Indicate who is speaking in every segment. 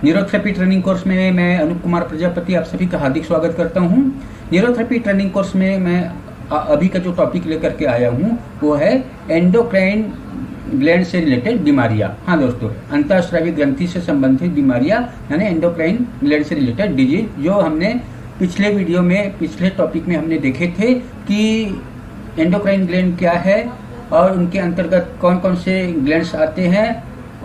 Speaker 1: Neurotherapy training course में मैं अनूप कुमार प्रजापति आप सभी का हार्दिक स्वागत करता हूं। न्यूरोथेरेपी ट्रेनिंग कोर्स में मैं अभी का जो टॉपिक लेकर के आया हूं वो है एंडोक्राइन ग्लैंड से रिलेटेड बीमारियां। हाँ दोस्तों, अंतःस्रावी ग्रंथि से संबंधित बीमारियां यानी एंडोक्राइन ग्लैंड से रिलेटेड डिजीज, जो हमने पिछले वीडियो में पिछले टॉपिक में हमने देखे थे कि एंडोक्राइन ग्लैंड क्या है और उनके अंतर्गत कौन कौन से ग्लैंड्स आते हैं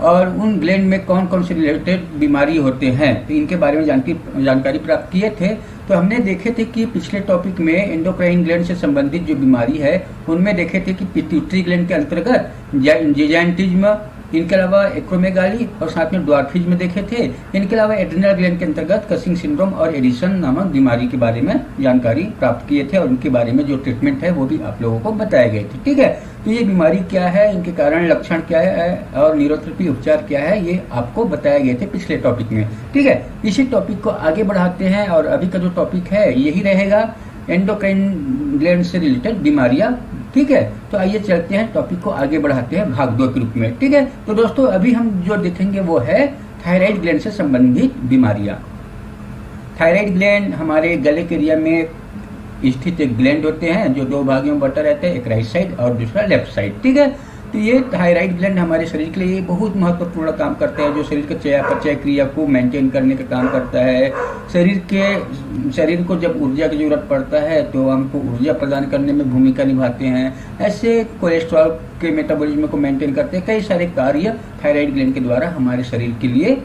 Speaker 1: और उन ग्लैंड में कौन कौन से रिलेटेड बीमारी होते हैं, तो इनके बारे में जानकारी प्राप्त किए थे। तो हमने देखे थे कि पिछले टॉपिक में एंडोक्राइन ग्लैंड से संबंधित जो बीमारी है उनमें देखे थे कि पिट्यूटरी ग्लैंड के अंतर्गत जिजाइंटिज्म, इनके अलावा एक्रोमेगाली और साथ में ड्वार्फिज्म देखे थे। इनके अलावा एड्रिनल ग्लैंड के अंतर्गत कसिंग सिंड्रोम और एडिसन नामक बीमारी के बारे में जानकारी प्राप्त किए थे और उनके बारे में जो ट्रीटमेंट है वो भी आप लोगों को बताए गए थे। ठीक है, तो ये बीमारी क्या है, इनके कारण लक्षण क्या है और न्यूरोथेरेपी उपचार क्या है, ये आपको बताए गए थे पिछले टॉपिक में। ठीक है, इसी टॉपिक को आगे बढ़ाते हैं और अभी का जो टॉपिक है यही रहेगा, एंडोक्राइन ग्लैंड से रिलेटेड बीमारियां। ठीक है, तो आइए चलते हैं, टॉपिक को आगे बढ़ाते हैं भाग 2 के रूप में। ठीक है, तो दोस्तों अभी हम जो देखेंगे वो है थायराइड ग्लैंड से संबंधित बीमारियां। थायराइड ग्लैंड हमारे गले के एरिया में स्थित एक ग्लैंड होते हैं जो 2 भागों में बटा रहते हैं, एक राइट साइड और दूसरा लेफ्ट साइड। ठीक है, तो ये थायराइड ग्लैंड हमारे शरीर के लिए बहुत महत्वपूर्ण काम करते हैं, जो शरीर के चयापचय क्रिया को मेंटेन करने का काम करता है। शरीर को जब ऊर्जा की जरूरत पड़ता है तो हमको ऊर्जा प्रदान करने में भूमिका निभाते हैं। ऐसे कोलेस्ट्रॉल के मेटाबॉलिज्म को मेंटेन करते हैं, कई सारे कार्य थायराइड ग्लैंड के द्वारा हमारे शरीर के लिए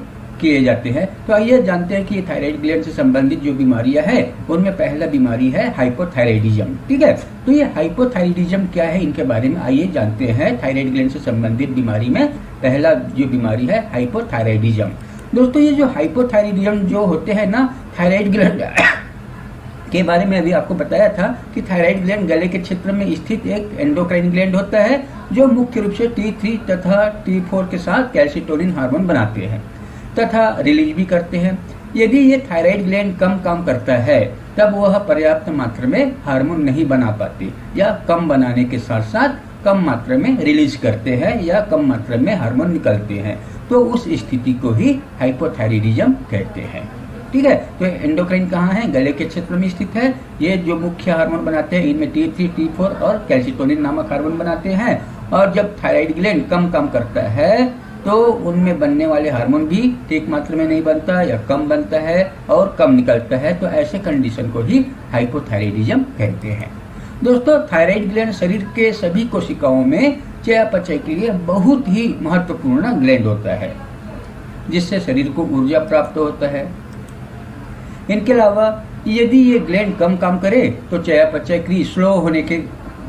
Speaker 1: किए जाते हैं। तो आइए जानते हैं कि थायराइड ग्लैंड से संबंधित जो बीमारियां है उनमें पहला बीमारी है हाइपोथायराइडिज्म। ठीक है, तो ये हाइपोथायराइडिज्म क्या है इनके बारे में आइए जानते हैं। थायराइड ग्लैंड से संबंधित बीमारी में पहला जो बीमारी है हाइपोथायराइडिज्म। दोस्तों ये जो हाइपोथायराइडिज्म जो होते हैं ना, थायराइड ग्लैंड के बारे में अभी आपको बताया था कि थायराइड ग्लैंड गले के क्षेत्र में स्थित एक एंडोक्राइन ग्लैंड होता है जो मुख्य रूप से T3 तथा T4 के साथ कैल्सिटोनिन हार्मोन बनाते हैं तथा रिलीज भी करते हैं। यदि ये थायराइड ग्लैंड कम काम करता है तब वह पर्याप्त मात्रा में हार्मोन नहीं बना पाते या कम बनाने के साथ साथ कम मात्रा में रिलीज करते हैं या कम मात्रा में हार्मोन निकलते हैं, तो उस स्थिति को ही हाइपोथायराइडिज्म कहते हैं। ठीक है, तो एंडोक्राइन कहाँ है, गले के क्षेत्र में स्थित है। ये जो मुख्य हार्मोन बनाते हैं इनमें T3, T4 और कैल्सिटोनिन नामक हार्मोन बनाते हैं। और जब थायराइड ग्लैंड कम काम करता है तो उनमें बनने वाले हार्मोन भी ठीक मात्रा में नहीं बनता या कम बनता है और कम निकलता है, तो ऐसे कंडीशन को ही हाइपोथायराइडिज्म कहते हैं। दोस्तों थायराइड ग्लैंड शरीर के सभी कोशिकाओं में चयापचय के लिए बहुत ही महत्वपूर्ण ग्लैंड होता है जिससे शरीर को ऊर्जा प्राप्त होता है। इनके अलावा यदि ये ग्लैंड कम काम करे तो चयापचय क्रिया स्लो होने के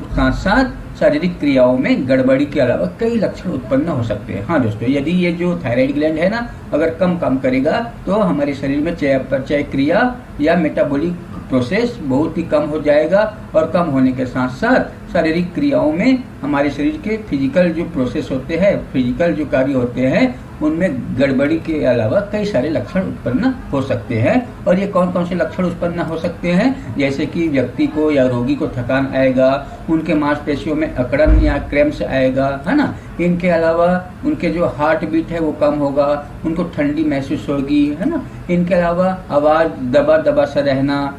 Speaker 1: साथ साथ शारीरिक क्रियाओं में गड़बड़ी के अलावा कई लक्षण उत्पन्न हो सकते हैं। हाँ दोस्तों, यदि ये जो थायराइड ग्लैंड है ना अगर कम काम करेगा तो हमारे शरीर में चयापचय क्रिया या मेटाबॉलिक प्रोसेस बहुत ही कम हो जाएगा और कम होने के साथ साथ शारीरिक क्रियाओं में हमारे शरीर के फिजिकल जो प्रोसेस होते हैं, फिजिकल जो कार्य होते हैं उनमें गड़बड़ी के अलावा कई सारे लक्षण उत्पन्न हो सकते हैं। और ये कौन कौन से लक्षण उत्पन्न हो सकते हैं, जैसे कि व्यक्ति को या रोगी को थकान आएगा, उनके मांसपेशियों में अकड़न या क्रैम्प्स आएगा, है ना। इनके अलावा उनके जो हार्ट बीट है वो कम होगा, उनको ठंडी महसूस होगी, है ना। इनके अलावा आवाज दबा दबा सा रहना,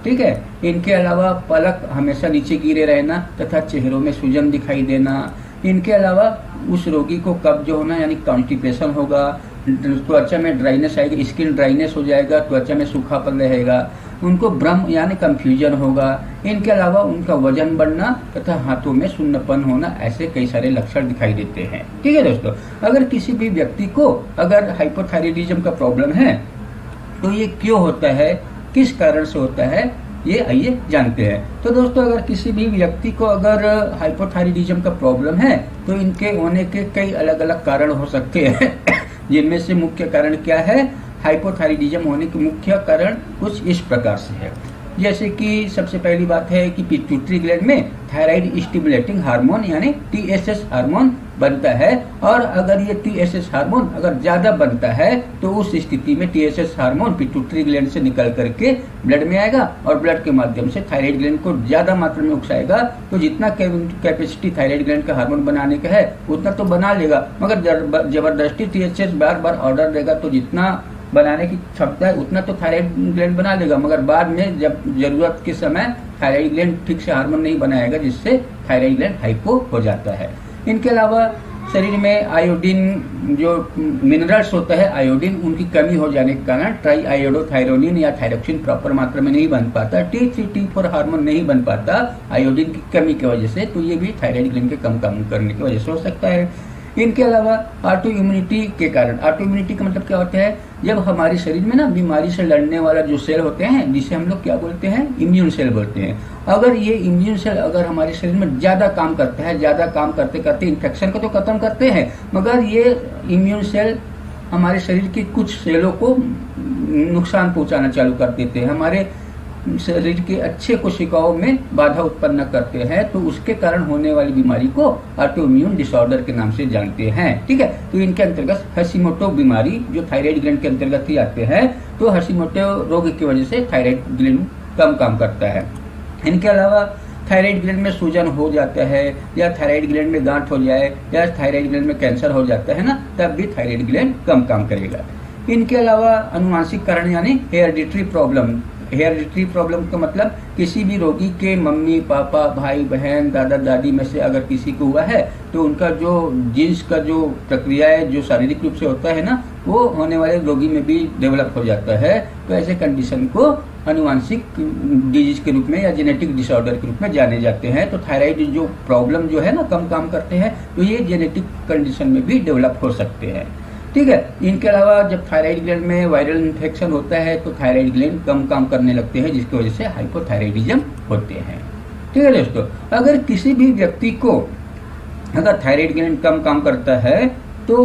Speaker 1: ठीक है। इनके अलावा पलक हमेशा नीचे गिरे रहना तथा चेहरों में सूजन दिखाई देना। इनके अलावा उस रोगी को कब्ज होना यानी कॉन्स्टिपेशन होगा, त्वचा में ड्राइनेस आएगी, स्किन ड्राइनेस हो जाएगा, त्वचा में सूखापन रहेगा, उनको भ्रम यानी कंफ्यूजन होगा। इनके अलावा उनका वजन बढ़ना तथा हाथों में सुन्नपन होना, ऐसे कई सारे लक्षण दिखाई देते हैं। ठीक है दोस्तों, अगर किसी भी व्यक्ति को अगर हाइपोथायराइडिज्म का प्रॉब्लम है तो ये क्यों होता है, किस कारण से होता है, ये आइए जानते हैं। तो दोस्तों अगर किसी भी व्यक्ति को अगर हाइपोथायराइडिज्म का प्रॉब्लम है तो इनके होने के कई अलग अलग कारण हो सकते हैं जिनमें से मुख्य कारण क्या है, हाइपोथायराइडिज्म होने के मुख्य कारण कुछ इस प्रकार से है। जैसे कि सबसे पहली बात है कि पिट्यूटरी ग्लैंड में थायराइड स्टिमुलेटिंग हार्मोन यानी TSH हार्मोन बनता है, और अगर ये TSH हार्मोन अगर ज्यादा बनता है तो उस स्थिति में TSH हार्मोन पिट्यूटरी ग्लैंड से निकल करके ब्लड में आएगा और ब्लड के माध्यम से थायराइड ग्लैंड को ज्यादा मात्रा में उकसाएगा। तो जितना कैपेसिटी थायराइड ग्लैंड का हार्मोन बनाने का है उतना तो बना लेगा, मगर जबरदस्ती TSH बार बार ऑर्डर देगा तो जितना बनाने की क्षमता है उतना तो थायराइड ग्लैंड बना लेगा, मगर बाद में जब जरूरत के समय थायराइड ग्लैंड ठीक से हार्मोन नहीं बनाएगा, जिससे थायराइड ग्लैंड हाइपो हो जाता है। इनके अलावा शरीर में आयोडीन जो मिनरल्स होता है आयोडीन, उनकी कमी हो जाने के कारण ट्राई आयोडोथायरोनिन या थायरोक्सिन प्रॉपर मात्रा में नहीं बन पाता, T3 T4 हार्मोन नहीं बन पाता आयोडीन की कमी की वजह से, तो ये भी थायराइड ग्लैंड के कम काम करने की वजह से हो सकता है। इनके अलावा ऑटो इम्यूनिटी के कारण, ऑटो इम्यूनिटी का मतलब क्या होता है, जब हमारे शरीर में ना बीमारी से लड़ने वाला जो सेल होते हैं, जिसे हम लोग क्या बोलते हैं, इम्यून सेल बोलते हैं, अगर ये इम्यून सेल अगर हमारे शरीर में ज्यादा काम करता है, ज्यादा काम करते करते इन्फेक्शन को तो खत्म करते हैं, मगर ये इम्यून सेल हमारे शरीर के कुछ सेलों को नुकसान पहुंचाना चालू कर देते हैं, हमारे शरीर के अच्छे कोशिकाओं में बाधा उत्पन्न करते हैं, तो उसके कारण होने वाली बीमारी को ऑटो इम्यून डिसऑर्डर के नाम से जानते हैं। ठीक है, तो इनके अंतर्गत हशीमोटो बीमारी जो थायराइड ग्लैंड के अंतर्गत ही आते हैं, तो हशीमोटो रोग की वजह से थायराइड ग्लैंड कम काम करता है। इनके अलावा थायराइड ग्लैंड में सूजन हो जाता है, या थायराइड ग्लैंड में गांठ हो जाए, या थायराइड ग्लैंड में कैंसर हो जाता है ना, तब भी थायराइड ग्लैंड कम काम करेगा। इनके अलावा अनुवांशिक कारण यानी हेरिडिटरी प्रॉब्लम, हेरिडिटरी प्रॉब्लम का मतलब किसी भी रोगी के मम्मी पापा भाई बहन दादा दादी में से अगर किसी को हुआ है, तो उनका जो जीन्स का जो प्रक्रिया है जो शारीरिक रूप से होता है ना, वो होने वाले रोगी में भी डेवलप हो जाता है, तो ऐसे कंडीशन को अनुवांशिक डिजीज के रूप में या जेनेटिक डिसऑर्डर के रूप में जाने जाते हैं। तो थायराइड जो प्रॉब्लम जो है ना कम काम करते हैं, तो ये जेनेटिक कंडीशन में भी डेवलप हो सकते हैं। ठीक है, इनके अलावा जब थायराइड ग्लैंड में वायरल इन्फेक्शन होता है, तो थायराइड ग्लैंड कम काम करने लगते हैं, जिसकी वजह से हाइपोथायराइडिज्म होते हैं। ठीक है दोस्तों, अगर किसी भी व्यक्ति को अगर थायराइड ग्लैंड कम काम करता है, तो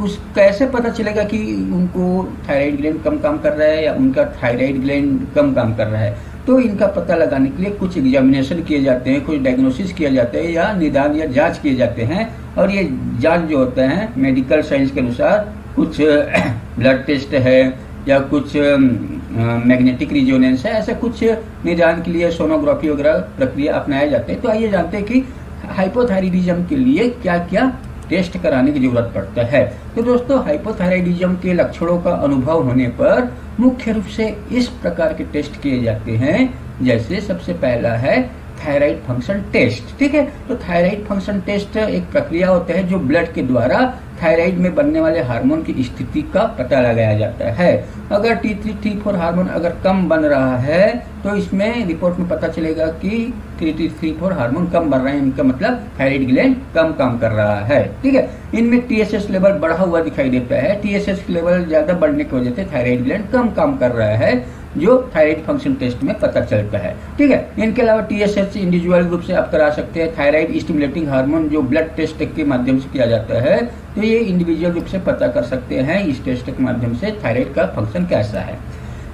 Speaker 1: उस कैसे पता चलेगा कि उनको थायराइड ग्लैंड कम काम कर रहा है या उनका थायराइड ग्लैंड कम काम कर रहा है, तो इनका पता लगाने के लिए कुछ एग्जामिनेशन किए जाते हैं, कुछ डायग्नोसिस किया जाता है, या निदान या जांच किए जाते हैं। और ये जांच जो होता है मेडिकल साइंस के अनुसार कुछ ब्लड टेस्ट है या कुछ मैग्नेटिक रिजोनेंस है, ऐसे कुछ निदान के लिए सोनोग्राफी वगैरह प्रक्रिया अपनाए जाते हैं। तो आइए जानते हैं कि हाइपोथायराइडिज्म के लिए क्या क्या टेस्ट कराने की जरूरत पड़ता है। तो दोस्तों, हाइपोथायराइडिज्म के लक्षणों का अनुभव होने पर मुख्य रूप से इस प्रकार के टेस्ट किए जाते हैं, जैसे सबसे पहला है थायराइड फंक्शन टेस्ट। ठीक है, तो थायराइड फंक्शन टेस्ट एक प्रक्रिया होता है जो ब्लड के द्वारा थायराइड में बनने वाले हार्मोन की स्थिति का पता लगाया जाता है। अगर T3 T4 हार्मोन अगर कम बन रहा है, तो इसमें रिपोर्ट में पता चलेगा कि T3 T4 हार्मोन कम बन रहे हैं, इनका मतलब थायराइड ग्लैंड कम काम कर रहा है। ठीक है, इनमें TSH लेवल बढ़ा हुआ दिखाई देता है, TSH लेवल ज्यादा बढ़ने की वजह से थायराइड ग्लैंड कम काम कर रहा है, जो थायराइड फंक्शन टेस्ट में पता चलता है। ठीक है, इनके अलावा TSH इंडिविजुअल रूप से आप करा सकते हैं, थायराइड स्टिमुलेटिंग हार्मोन जो ब्लड टेस्ट के माध्यम से किया जाता है, तो ये इंडिविजुअल रूप से पता कर सकते हैं इस टेस्ट के माध्यम से थायराइड का फंक्शन कैसा है।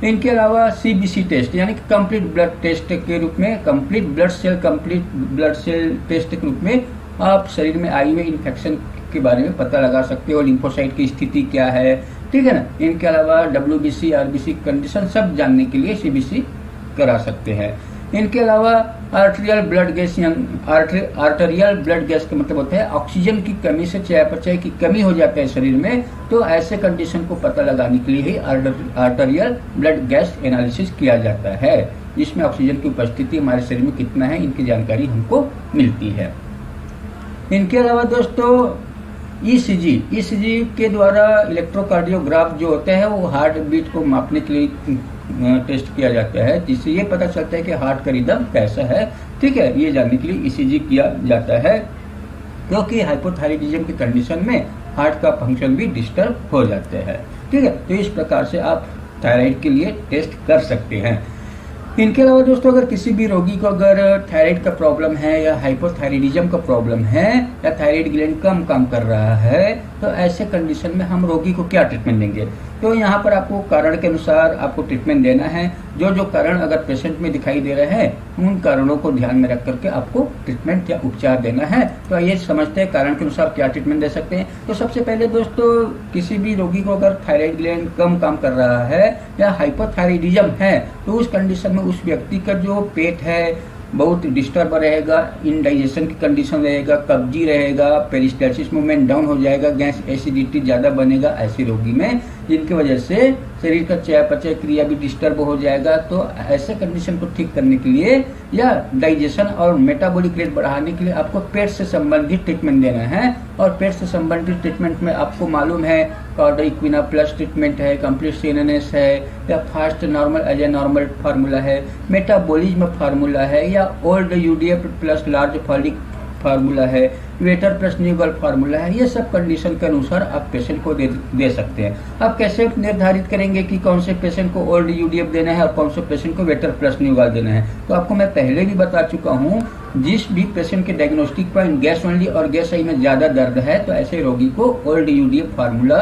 Speaker 1: इनके अलावा CBC टेस्ट यानी कि कंप्लीट ब्लड टेस्ट के रूप में, कंप्लीट ब्लड सेल टेस्ट के रूप में आप शरीर में आई हुए इन्फेक्शन के बारे में पता लगा सकते हो, लिम्फोसाइट की स्थिति क्या है। ठीक है ना, इनके अलावा WBC RBC कंडीशन सब जानने के लिए CBC करा सकते हैं। इनके अलावा arterial blood gas, arterial blood gas का मतलब होता है ऑक्सीजन की कमी से चयापचय की कमी हो जाता है शरीर में, तो ऐसे कंडीशन को पता लगाने के लिए ही आर्टेरियल ब्लड गैस एनालिसिस किया जाता है, जिसमें ऑक्सीजन की उपस्थिति हमारे शरीर में कितना है इनकी जानकारी हमको मिलती है। इनके अलावा दोस्तों ECG के द्वारा इलेक्ट्रोकार्डियोग्राफ जो होता है वो हार्ट बीट को मापने के लिए टेस्ट किया जाता है, जिससे ये पता चलता है कि हार्ट का रिदम कैसा है। ठीक है, ये जानने के लिए ECG किया जाता है, क्योंकि हाइपोथायराइडिज्म की कंडीशन में हार्ट का फंक्शन भी डिस्टर्ब हो जाता है। ठीक है, तो इस प्रकार से आप थायराइड के लिए टेस्ट कर सकते हैं। इनके अलावा दोस्तों, अगर किसी भी रोगी को अगर थायराइड का प्रॉब्लम है या हाइपोथायराइडिज्म का प्रॉब्लम है या थायराइड ग्लैंड कम काम कर रहा है, तो ऐसे कंडीशन में हम रोगी को क्या ट्रीटमेंट देंगे। तो यहाँ पर आपको कारण के अनुसार आपको ट्रीटमेंट देना है। जो कारण अगर पेशेंट में दिखाई दे रहे हैं, उन कारणों को ध्यान में रख करके आपको ट्रीटमेंट या उपचार देना है। तो ये समझते हैं कारण के अनुसार क्या ट्रीटमेंट दे सकते हैं। तो सबसे पहले दोस्तों, किसी भी रोगी को अगर थायराइड ग्लैंड कम काम कर रहा है या हाइपोथायराइडिज्म है, तो उस कंडीशन में उस व्यक्ति का जो पेट है बहुत डिस्टर्ब रहेगा, इनडाइजेशन की कंडीशन रहेगा, कब्जी रहेगा, पेरिस्टाल्सिस मूवमेंट डाउन हो जाएगा, गैस एसिडिटी ज्यादा बनेगा। ऐसे रोगी में जिनकी वजह से शरीर का चयापचय क्रिया भी डिस्टर्ब हो जाएगा। तो ऐसे कंडीशन को ठीक करने के लिए या डाइजेशन और मेटाबॉलिक रेट बढ़ाने के लिए आपको पेट से संबंधित ट्रीटमेंट देना है। और पेट से संबंधित ट्रीटमेंट में आपको मालूम है कॉर्डोइक्विना प्लस ट्रीटमेंट है, कंप्लीट सीएनएस है, या fast normal as a normal formula है, मेटाबॉलिज्म फार्मूला है, या old UDF plus large folic formula है, वेटर प्लस न्यूगल फार्मूला है। ये सब कंडीशन के अनुसार आप पेशेंट को दे सकते हैं। आप कैसे निर्धारित करेंगे कि कौन से पेशेंट को ओल्ड यूडीएफ देना है और कौन से पेशेंट को वेटर प्लस न्यूगल देना है? तो आपको मैं पहले भी बता चुका हूँ, जिस भी पेशेंट के डायग्नोस्टिक पॉइंट गैस ओनली और गैस आई में ज्यादा दर्द है तो ऐसे रोगी को ओल्ड यूडीएफ फार्मूला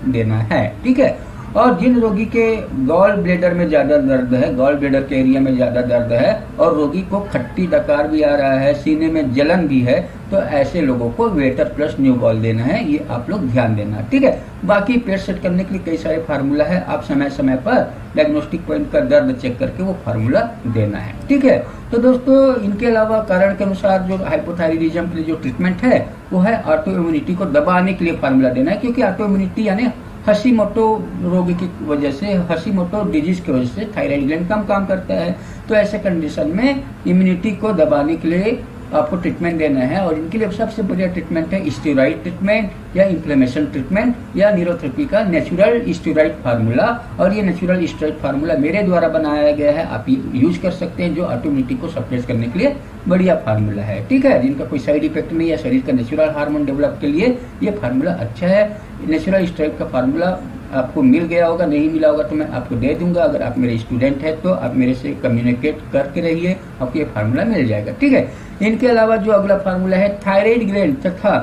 Speaker 1: देना है, ठीक है। और जिन रोगी के गॉल ब्लेडर में ज्यादा दर्द है, गॉल ब्लेडर के एरिया में ज्यादा दर्द है और रोगी को खट्टी डकार भी आ रहा है, सीने में जलन भी है, तो ऐसे लोगों को वेटर प्लस न्यूगॉल देना है। ये आप लोग ध्यान देना, ठीक है। बाकी पेट सेट करने के लिए कई सारे फार्मूला है, आप समय समय पर डायग्नोस्टिक पॉइंट का दर्द चेक करके वो फार्मूला देना है, ठीक है। तो दोस्तों, इनके अलावा कारण के अनुसार जो हाइपोथायराइडिज्म के लिए जो ट्रीटमेंट है वो है ऑटो इम्यूनिटी को दबाने के लिए फार्मूला देना है। क्योंकि ऑटो इम्यूनिटी यानी हशीमोटो रोग की वजह से, हशीमोटो डिजीज की वजह से थायराइड ग्लैंड कम काम करता है। तो ऐसे कंडीशन में इम्यूनिटी को दबाने के लिए आपको ट्रीटमेंट देना है। और इनके लिए सबसे बढ़िया ट्रीटमेंट है स्टेरॉइड ट्रीटमेंट या इन्फ्लेमेशन ट्रीटमेंट या न्यूरोथेरेपी का नेचुरल स्टेरॉइड फार्मूला। और ये नेचुरल स्टेरॉइड फार्मूला मेरे द्वारा बनाया गया है, आप यूज कर सकते हैं, जो ऑटोमेटिक को सप्रेस करने के लिए बढ़िया फार्मूला है, ठीक है। जिनका कोई साइड इफेक्ट नहीं है, शरीर का नेचुरल हार्मोन डेवलप के लिए ये फार्मूला अच्छा है। नेचुरल स्टेरॉइड का फार्मूला आपको मिल गया होगा, नहीं मिला होगा तो मैं आपको दे दूंगा। अगर आप मेरे स्टूडेंट हैं तो आप मेरे से कम्युनिकेट करके रहिए, आपको ये फार्मूला मिल जाएगा, ठीक है। इनके अलावा जो अगला फार्मूला है थायराइड ग्लैंड तथा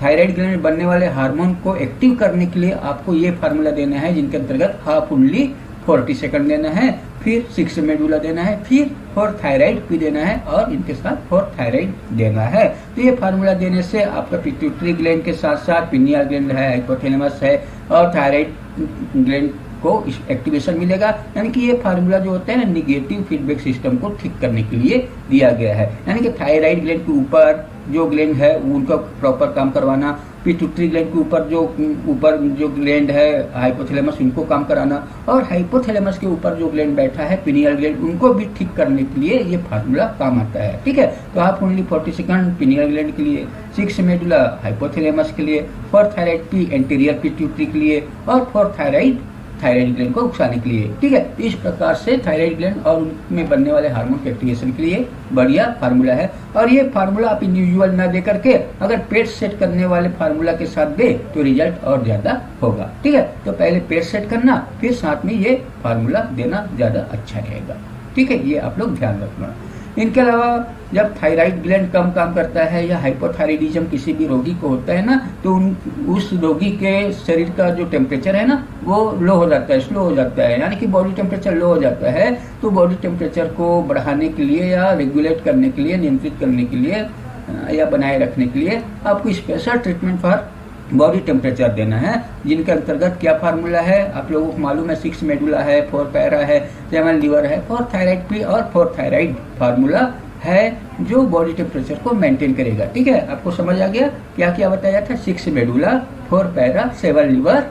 Speaker 1: थायराइड ग्लैंड बनने वाले हार्मोन को एक्टिव करने के लिए आपको ये फार्मूला देना है, जिनके अंतर्गत हाफ ओनली 40 सेकंड देना है, फिर 6 मेडुला देना है, फिर 4 थायराइड भी देना है और इनके साथ 4 थायराइड देना है। तो ये फार्मूला देने से आपका पिट्यूटरी ग्लैंड के साथ साथ पिनियल ग्लैंड है, हाइपोथैलेमस है और थायराइड ग्लैंड को एक्टिवेशन मिलेगा। यानी कि ये फार्मूला जो होता है ना, निगेटिव फीडबैक सिस्टम को ठीक करने के लिए दिया गया है। यानी कि थायराइड ग्लैंड के ऊपर जो ग्लैंड है उनका प्रॉपर काम करवाना, पिट्यूटरी ग्लैंड के ऊपर जो ग्लैंड है हाइपोथैलेमस उनको काम कराना, और हाइपोथैलेमस के ऊपर जो ग्लैंड बैठा है पिनियल ग्लैंड उनको भी ठीक करने के लिए ये फार्मूला काम आता है, ठीक है। तो आप ओनली 40 सेकंड पिनियल ग्लैंड के लिए, 6 मेडुला हाइपोथैलेमस के लिए, 4 थायराइड पी एंटीरियर पिट्यूटरी के लिए और 4 थायराइड ग्लैंड को उकसाने के लिए, ठीक है। इस प्रकार से थायराइड ग्लैंड और उनमें बनने वाले हार्मोन के एक्टिवेशन के लिए बढ़िया फार्मूला है। और ये फार्मूला आप इंडिविजुअल ना दे करके अगर पेट सेट करने वाले फार्मूला के साथ दे तो रिजल्ट और ज्यादा होगा, ठीक है। तो पहले पेट सेट करना, फिर साथ में ये फार्मूला देना ज्यादा अच्छा रहेगा, ठीक है। ये आप लोग ध्यान रखना। इनके अलावा जब थायराइड ग्लैंड कम काम करता है या हाइपोथायराइडिज्म किसी भी रोगी को होता है ना, तो उस रोगी के शरीर का जो टेम्परेचर है ना वो लो हो जाता है, स्लो हो जाता है। यानी कि बॉडी टेम्परेचर लो हो जाता है। तो बॉडी टेम्परेचर को बढ़ाने के लिए या रेगुलेट करने के लिए, नियंत्रित करने के लिए या बनाए रखने के लिए आपको special treatment for body temperature देना है, जिनके अंतर्गत क्या फार्मूला है आप लोगों को मालूम है। 6 मेडुला है, 4 पैरा है, 7 लीवर है, 4 थायराइड पी और 4 थायराइड फार्मूला है जो बॉडी टेम्परेचर को मेंटेन करेगा, ठीक है। आपको समझ आ गया क्या क्या बताया था? 6 medulla, 4 para, 7 liver,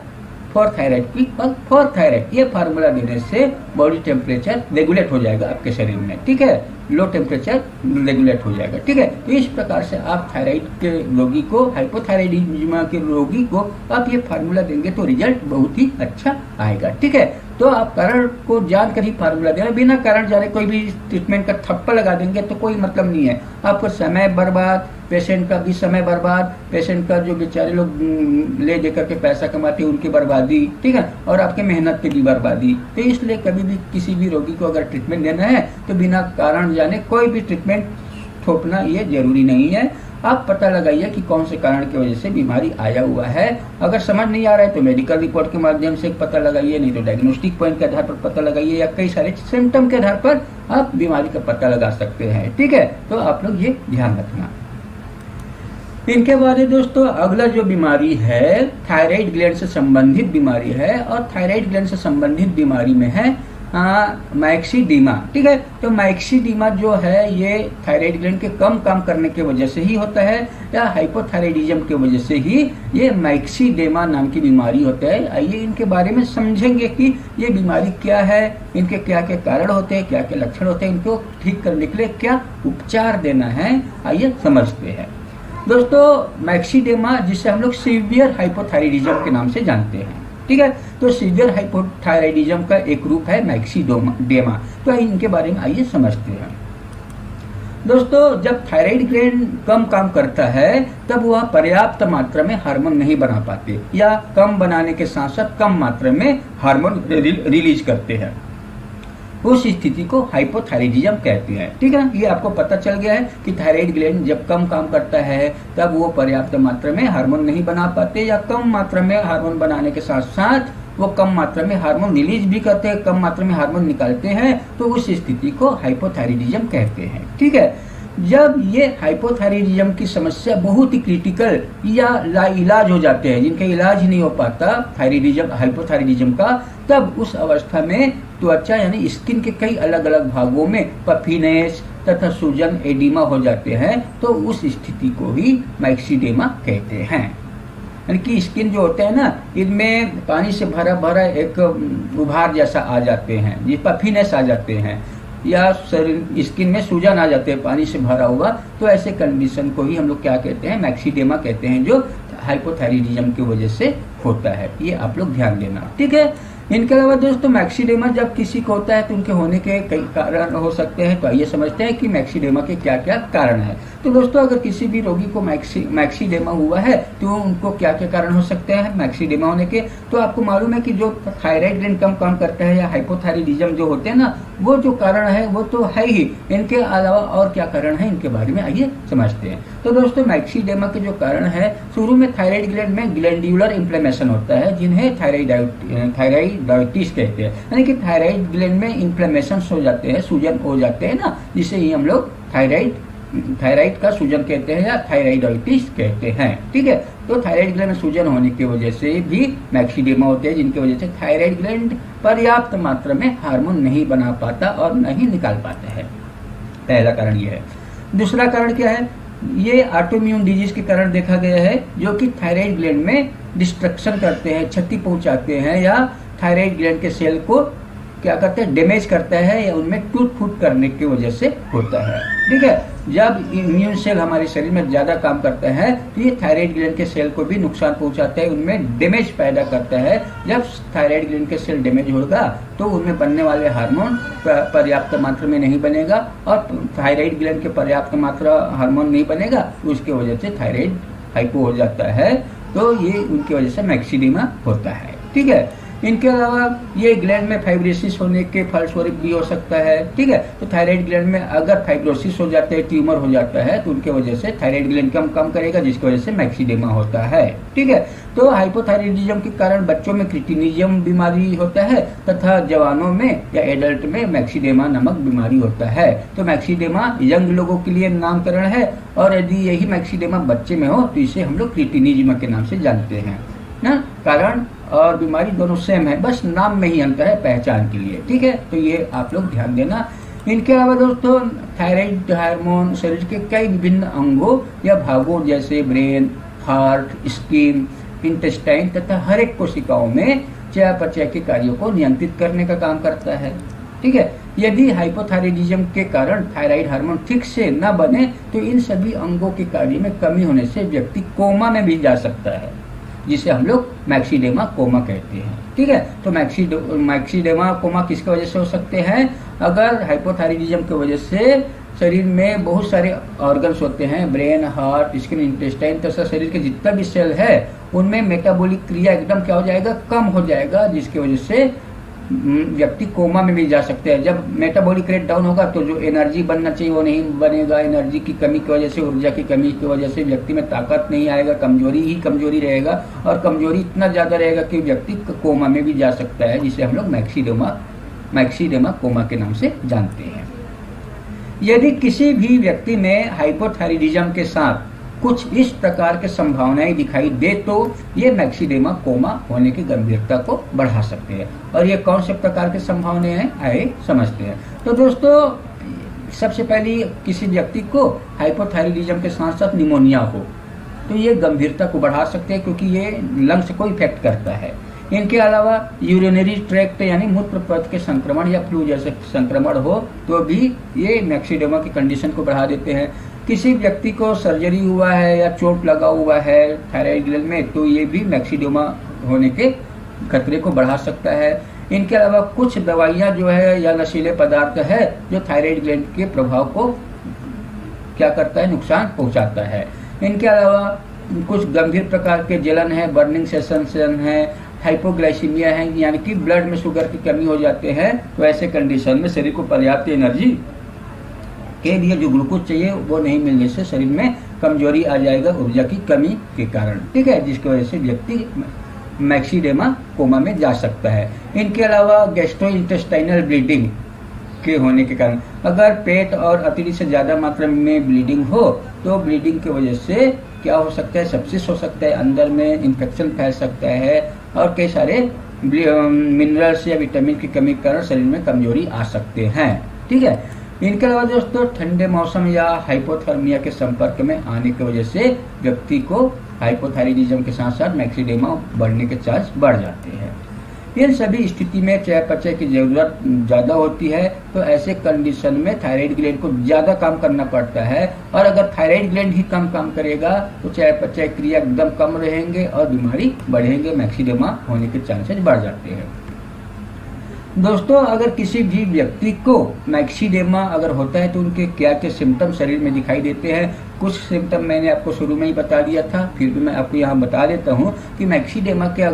Speaker 1: 4 thyroid p और 4 थायराइड। ये फार्मूला देने से बॉडी टेम्परेचर रेगुलेट हो जाएगा आपके शरीर में, ठीक है। लो टेम्परेचर रेगुलेट हो जाएगा, ठीक है। तो इस प्रकार से आप थायराइड के रोगी को, हाइपोथायराइडिज्म के रोगी को आप ये फार्मूला देंगे तो रिजल्ट बहुत ही अच्छा आएगा, ठीक है। तो आप कारण को जानकर ही फार्मूला देना, बिना कारण जाने कोई भी ट्रीटमेंट का थप्पा लगा देंगे तो कोई मतलब नहीं है। आपको समय बर्बाद, पेशेंट का भी समय बर्बाद, पेशेंट का जो बेचारे लोग ले देकर के पैसा कमाते हैं उनकी बर्बादी, ठीक है, और आपके मेहनत की भी बर्बादी। तो इसलिए कभी भी किसी भी रोगी को अगर ट्रीटमेंट देना है तो बिना कारण जाने कोई भी ट्रीटमेंट थोपना ये जरूरी नहीं है। आप पता लगाइए कि कौन से कारण की वजह से बीमारी आया हुआ है। अगर समझ नहीं आ रहा है तो मेडिकल रिपोर्ट के माध्यम से पता लगाइए, नहीं तो डायग्नोस्टिक पॉइंट के आधार पर पता लगाइए, या कई सारे सिम्टम के आधार पर आप बीमारी का पता लगा सकते हैं, ठीक है। तो आप लोग ये ध्यान रखना। इनके बाद दोस्तों अगला जो बीमारी है थायराइड ग्लैंड से संबंधित बीमारी है, और थायराइड ग्लैंड से संबंधित बीमारी में है मैक्सीडीमा। ठीक है, तो मैक्सीडीमा जो है ये थायराइड ग्लैंड के कम काम करने की वजह से ही होता है या हाइपोथायराइडिज्म की वजह से ही ये मैक्सीडेमा नाम की बीमारी होता है। आइए इनके बारे में समझेंगे कि ये बीमारी क्या है, इनके क्या क्या कारण होते हैं, क्या क्या लक्षण होते हैं, इनको ठीक करने के लिए क्या उपचार देना है, आइए समझते हैं। दोस्तों मैक्सीडेमा जिसे हम लोग सीवियर हाइपोथायराइडिज्म के नाम से जानते हैं, ठीक है, तो सीवियर हाइपोथायराइडिज्म का एक रूप है मैक्सीडेमा। तो इनके बारे में आइए समझते हैं। दोस्तों जब थायराइड ग्लैंड कम काम करता है तब वह पर्याप्त मात्रा में हार्मोन नहीं बना पाते या कम बनाने के साथ साथ कम मात्रा में हार्मोन रिलीज करते हैं। उस स्थिति को हाइपोथायराइडिज्म कहते हैं। ठीक है, ये आपको पता चल गया है कि थायराइड ग्लैंड जब कम काम करता है तब वो पर्याप्त मात्रा में हार्मोन नहीं बना पाते या कम मात्रा में हार्मोन बनाने के साथ साथ वो कम मात्रा में हार्मोन रिलीज भी करते हैं, कम मात्रा में हार्मोन निकालते हैं, तो उस स्थिति को हाइपोथायराइडिज्म कहते हैं। ठीक है, जब ये हाइपोथायराइडिज्म की समस्या बहुत ही क्रिटिकल या लाइलाज हो जाते हैं, जिनका इलाज नहीं हो पाता थायराइडिज्म हाइपोथायराइडिज्म का, तब उस अवस्था में त्वचा यानी स्किन के कई अलग अलग भागों में पफीनेस तथा सूजन एडिमा हो जाते हैं, तो उस स्थिति को ही मैक्सीडेमा कहते हैं। यानी कि स्किन जो होते हैं ना, इनमें पानी से भरा भरा एक उभार जैसा आ जाते हैं, ये पफीनेस आ जाते हैं, या स्किन में सूजन आ जाते हैं पानी से भरा हुआ, तो ऐसे कंडीशन को ही हम लोग क्या कहते हैं, मैक्सीडेमा कहते हैं, जो हाइपोथायराइडिज्म की वजह से होता है। ये आप लोग ध्यान देना। ठीक है, इनके अलावा दोस्तों मैक्सीडेमा जब किसी को होता है तो उनके होने के कई कारण हो सकते हैं। तो आइए समझते हैं कि मैक्सीडेमा के क्या क्या कारण है। तो दोस्तों अगर किसी भी रोगी को मैक्सीडेमा हुआ है तो उनको क्या क्या कारण हो सकते हैं मैक्सीडेमा होने के। तो आपको मालूम है कि जो थायराइड ग्लैंड कम काम करता है या हाइपोथायराइडिज्म जो होते हैं ना, वो जो कारण है वो तो है ही, इनके अलावा और क्या कारण है इनके बारे में आइए समझते हैं। तो दोस्तों मैक्सीडेमा के जो कारण है, शुरू में थायराइड ग्लैंड में ग्लैंड्यूलर इन्फ्लेमेशन होता है, जिन्हें थायराइडाइटिस कहते हैं। यानी कि थायराइड ग्लैंड में इन्फ्लेमेशन हो जाते हैं, सूजन हो जाते हैं ना, जिसे ही हम लोग थायराइड का सूजन कहते हैं या थायराइडाइटिस कहते हैं। ठीक है, तो थायराइड ग्लैंड में सूजन होने की वजह से भी मैक्सीडेमा होते हैं, जिनकी वजह से थायराइड ग्लैंड पर्याप्त मात्रा में हार्मोन नहीं बना पाता और नहीं निकाल पाता है। पहला कारण यह है। दूसरा कारण क्या है, ये ऑटोइम्यून डिजीज के कारण देखा गया है, जो कि थायराइड ग्लैंड में डिस्ट्रक्शन करते हैं, क्षति पहुंचाते हैं या थायराइड ग्लैंड के सेल को क्या करते हैं, डैमेज करता है या उनमें टूट फूट करने की वजह से होता है। ठीक है, जब इम्यून सेल हमारे शरीर में ज्यादा काम करता है तो ये थायराइड ग्लैंड के सेल को भी नुकसान पहुंचाता है, उनमें डैमेज पैदा करता है। जब थायराइड ग्लैंड के सेल डैमेज होगा तो उनमें बनने वाले हार्मोन पर्याप्त मात्रा में नहीं बनेगा, और थायराइड ग्लैंड के पर्याप्त मात्रा हार्मोन नहीं बनेगा, उसकी वजह से थायराइड हाइपो हो जाता है, तो ये उनकी वजह से मैक्सीडेमा होता है। ठीक है, इनके अलावा ये ग्लैंड में फाइब्रोसिस होने के फलस्वरूप भी हो सकता है। ठीक है, तो थायराइड ग्लैंड में अगर फाइब्रोसिस हो जाता है, ट्यूमर हो जाता है, तो उनके वजह से थायराइड ग्लैंड कम करेगा, जिसकी वजह से मैक्सीडेमा होता है। ठीक है, तो हाइपोथायराइडिज्म के कारण बच्चों में क्रिटिनिज्म बीमारी होता है तथा जवानों में या एडल्ट में मैक्सीडेमा नामक बीमारी होता है। तो मैक्सीडेमा यंग लोगों के लिए नामकरण है, और यदि यही मैक्सीडेमा बच्चे में हो तो इसे हम लोग क्रिटिनिज्म के नाम से जानते हैं ना। कारण और बीमारी दोनों सेम है, बस नाम में ही अंतर है पहचान के लिए। ठीक है, तो ये आप लोग ध्यान देना। इनके अलावा दोस्तों थायराइड हार्मोन शरीर के कई विभिन्न अंगों या भागों जैसे ब्रेन, हार्ट, स्किन, इंटेस्टाइन तथा हर एक कोशिकाओं में चयापचय के कार्यों को नियंत्रित करने का काम करता है। ठीक है, यदि हाइपोथायराइडिज्म के कारण थायराइड हार्मोन ठीक से न बने तो इन सभी अंगों के कार्य में कमी होने से व्यक्ति कोमा में भी जा सकता है, जिसे हम लोग मैक्सीडेमा कोमा कहते हैं। ठीक है, तो मैक्सीडेमा कोमा किसकी वजह से हो सकते हैं, अगर हाइपोथायराइडिज्म की वजह से शरीर में बहुत सारे ऑर्गन्स होते हैं, ब्रेन, हार्ट, स्किन, इंटेस्टाइन तथा शरीर के जितना भी सेल है उनमें मेटाबॉलिक क्रिया एकदम क्या हो जाएगा, कम हो जाएगा, जिसकी वजह से व्यक्ति कोमा में भी जा सकते हैं। जब मेटाबॉलिक रेट डाउन होगा तो जो एनर्जी बनना चाहिए वो नहीं बनेगा, एनर्जी की कमी की वजह से, ऊर्जा की कमी की वजह से व्यक्ति में ताकत नहीं आएगा, कमजोरी रहेगा, और कमजोरी इतना ज्यादा रहेगा कि व्यक्ति कोमा में भी जा सकता है, जिसे हम लोग मैक्सीडेमा कोमा के नाम से जानते हैं। यदि किसी भी व्यक्ति में हाइपोथायराइडिज्म के साथ कुछ इस प्रकार के संभावनाएं दिखाई दे तो ये मैक्सिडेमा कोमा होने की गंभीरता को बढ़ा सकते हैं। और ये कौन से प्रकार के संभावनाएं हैं आइए समझते हैं। तो दोस्तों सबसे पहले किसी व्यक्ति को हाइपोथायराइडिज्म के साथ साथ निमोनिया हो तो ये गंभीरता को बढ़ा सकते हैं, क्योंकि ये लंग्स को इफेक्ट करता है। इनके अलावा यूरिनरी ट्रैक्ट यानी मूत्र पथ के संक्रमण या फ्लू जैसे संक्रमण हो तो भी ये मैक्सिडेमा की कंडीशन को बढ़ा देते हैं। किसी व्यक्ति को सर्जरी हुआ है या चोट लगा हुआ है थायराइड ग्लैंड में तो ये भी मैक्सिडेमा होने के खतरे को बढ़ा सकता है। इनके अलावा कुछ दवाइयां जो है या नशीले पदार्थ है जो थायराइड ग्लैंड के प्रभाव को क्या करता है, नुकसान पहुंचाता है। इनके अलावा कुछ गंभीर प्रकार के जलन है, बर्निंग सेंसेशन है, हाइपोग्लाइसीमिया है, यानी कि ब्लड में शुगर की कमी हो जाते हैं। तो ऐसे कंडीशन में शरीर को पर्याप्त एनर्जी के लिए जो ग्लूकोज चाहिए वो नहीं मिलने से शरीर में कमजोरी आ जाएगा ऊर्जा की कमी के कारण, ठीक है, जिसकी वजह से व्यक्ति मैक्सिडेमा कोमा में जा सकता है। इनके अलावा गैस्ट्रोइंटेस्टाइनल ब्लीडिंग के होने के कारण अगर पेट और अतिरिक्त से ज्यादा मात्रा में ब्लीडिंग हो तो ब्लीडिंग की वजह से क्या हो सकता है, सेप्सिस हो सकता है, अंदर में इन्फेक्शन फैल सकता है और कई सारे मिनरल्स या विटामिन की कमी के कारण शरीर में कमजोरी आ सकते हैं, ठीक है। इनके अलावा दोस्तों ठंडे मौसम या हाइपोथर्मिया के संपर्क में आने की वजह से व्यक्ति को हाइपोथायराइडिज्म के साथ साथ मैक्सिडेमा बढ़ने के चांस बढ़ जाते हैं। इन सभी स्थिति में चयापचय की जरूरत ज्यादा होती है, तो ऐसे कंडीशन में थायराइड ग्लैंड को ज्यादा काम करना पड़ता है और अगर थायराइड ग्लैंड ही कम काम करेगा तो चयापचय क्रिया एकदम कम रहेंगे और बीमारी बढ़ेंगे, मैक्सिडेमा होने के चांसेस बढ़ जाते हैं। दोस्तों अगर किसी भी व्यक्ति को मैक्सिडेमा अगर होता है तो उनके क्या क्या सिम्टम शरीर में दिखाई देते हैं। कुछ सिम्टम मैंने आपको शुरू में ही बता दिया था, फिर भी मैं आपको यहाँ बता देता हूँ कि मैक्सिडेमा के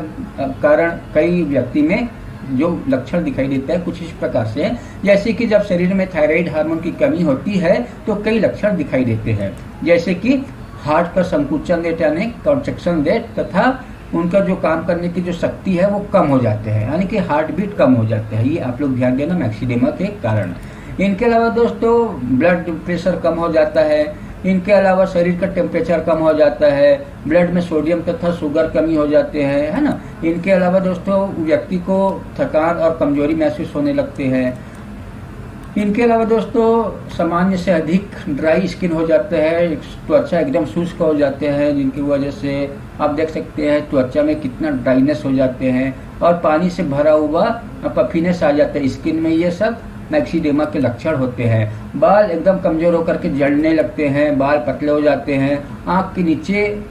Speaker 1: कारण कई व्यक्ति में जो लक्षण दिखाई देता है कुछ इस प्रकार से है। जैसे कि जब शरीर में थायराइड हार्मोन की कमी होती है तो कई लक्षण दिखाई देते हैं, जैसे कि हार्ट का संकुचन रेट यानी कॉन्ट्रैक्शन रेट तथा उनका जो काम करने की जो शक्ति है वो कम हो जाते हैं, यानी कि हार्ट बीट कम हो जाते हैं। ये आप लोग ध्यान देना मैक्सिडेमा के कारण। इनके अलावा दोस्तों ब्लड प्रेशर कम हो जाता है। इनके अलावा शरीर का टेम्परेचर कम हो जाता है, ब्लड में सोडियम तथा शुगर कमी हो जाते हैं, है ना। इनके अलावा दोस्तों व्यक्ति को थकान और कमजोरी महसूस होने लगते हैं। इनके अलावा दोस्तों सामान्य से अधिक ड्राई स्किन हो जाता है, त्वचा एकदम शुष्क हो जाते हैं, जिनकी वजह से आप देख सकते हैं त्वचा में कितना ड्राइनेस हो जाते हैं और पानी से भरा हुआ पफीनेस आ जाता है स्किन में। ये सब मैक्सिडेमा के लक्षण होते हैं। बाल एकदम कमजोर होकर के जलने लगते हैं, बाल पतले हो जाते हैं, आँख के नीचे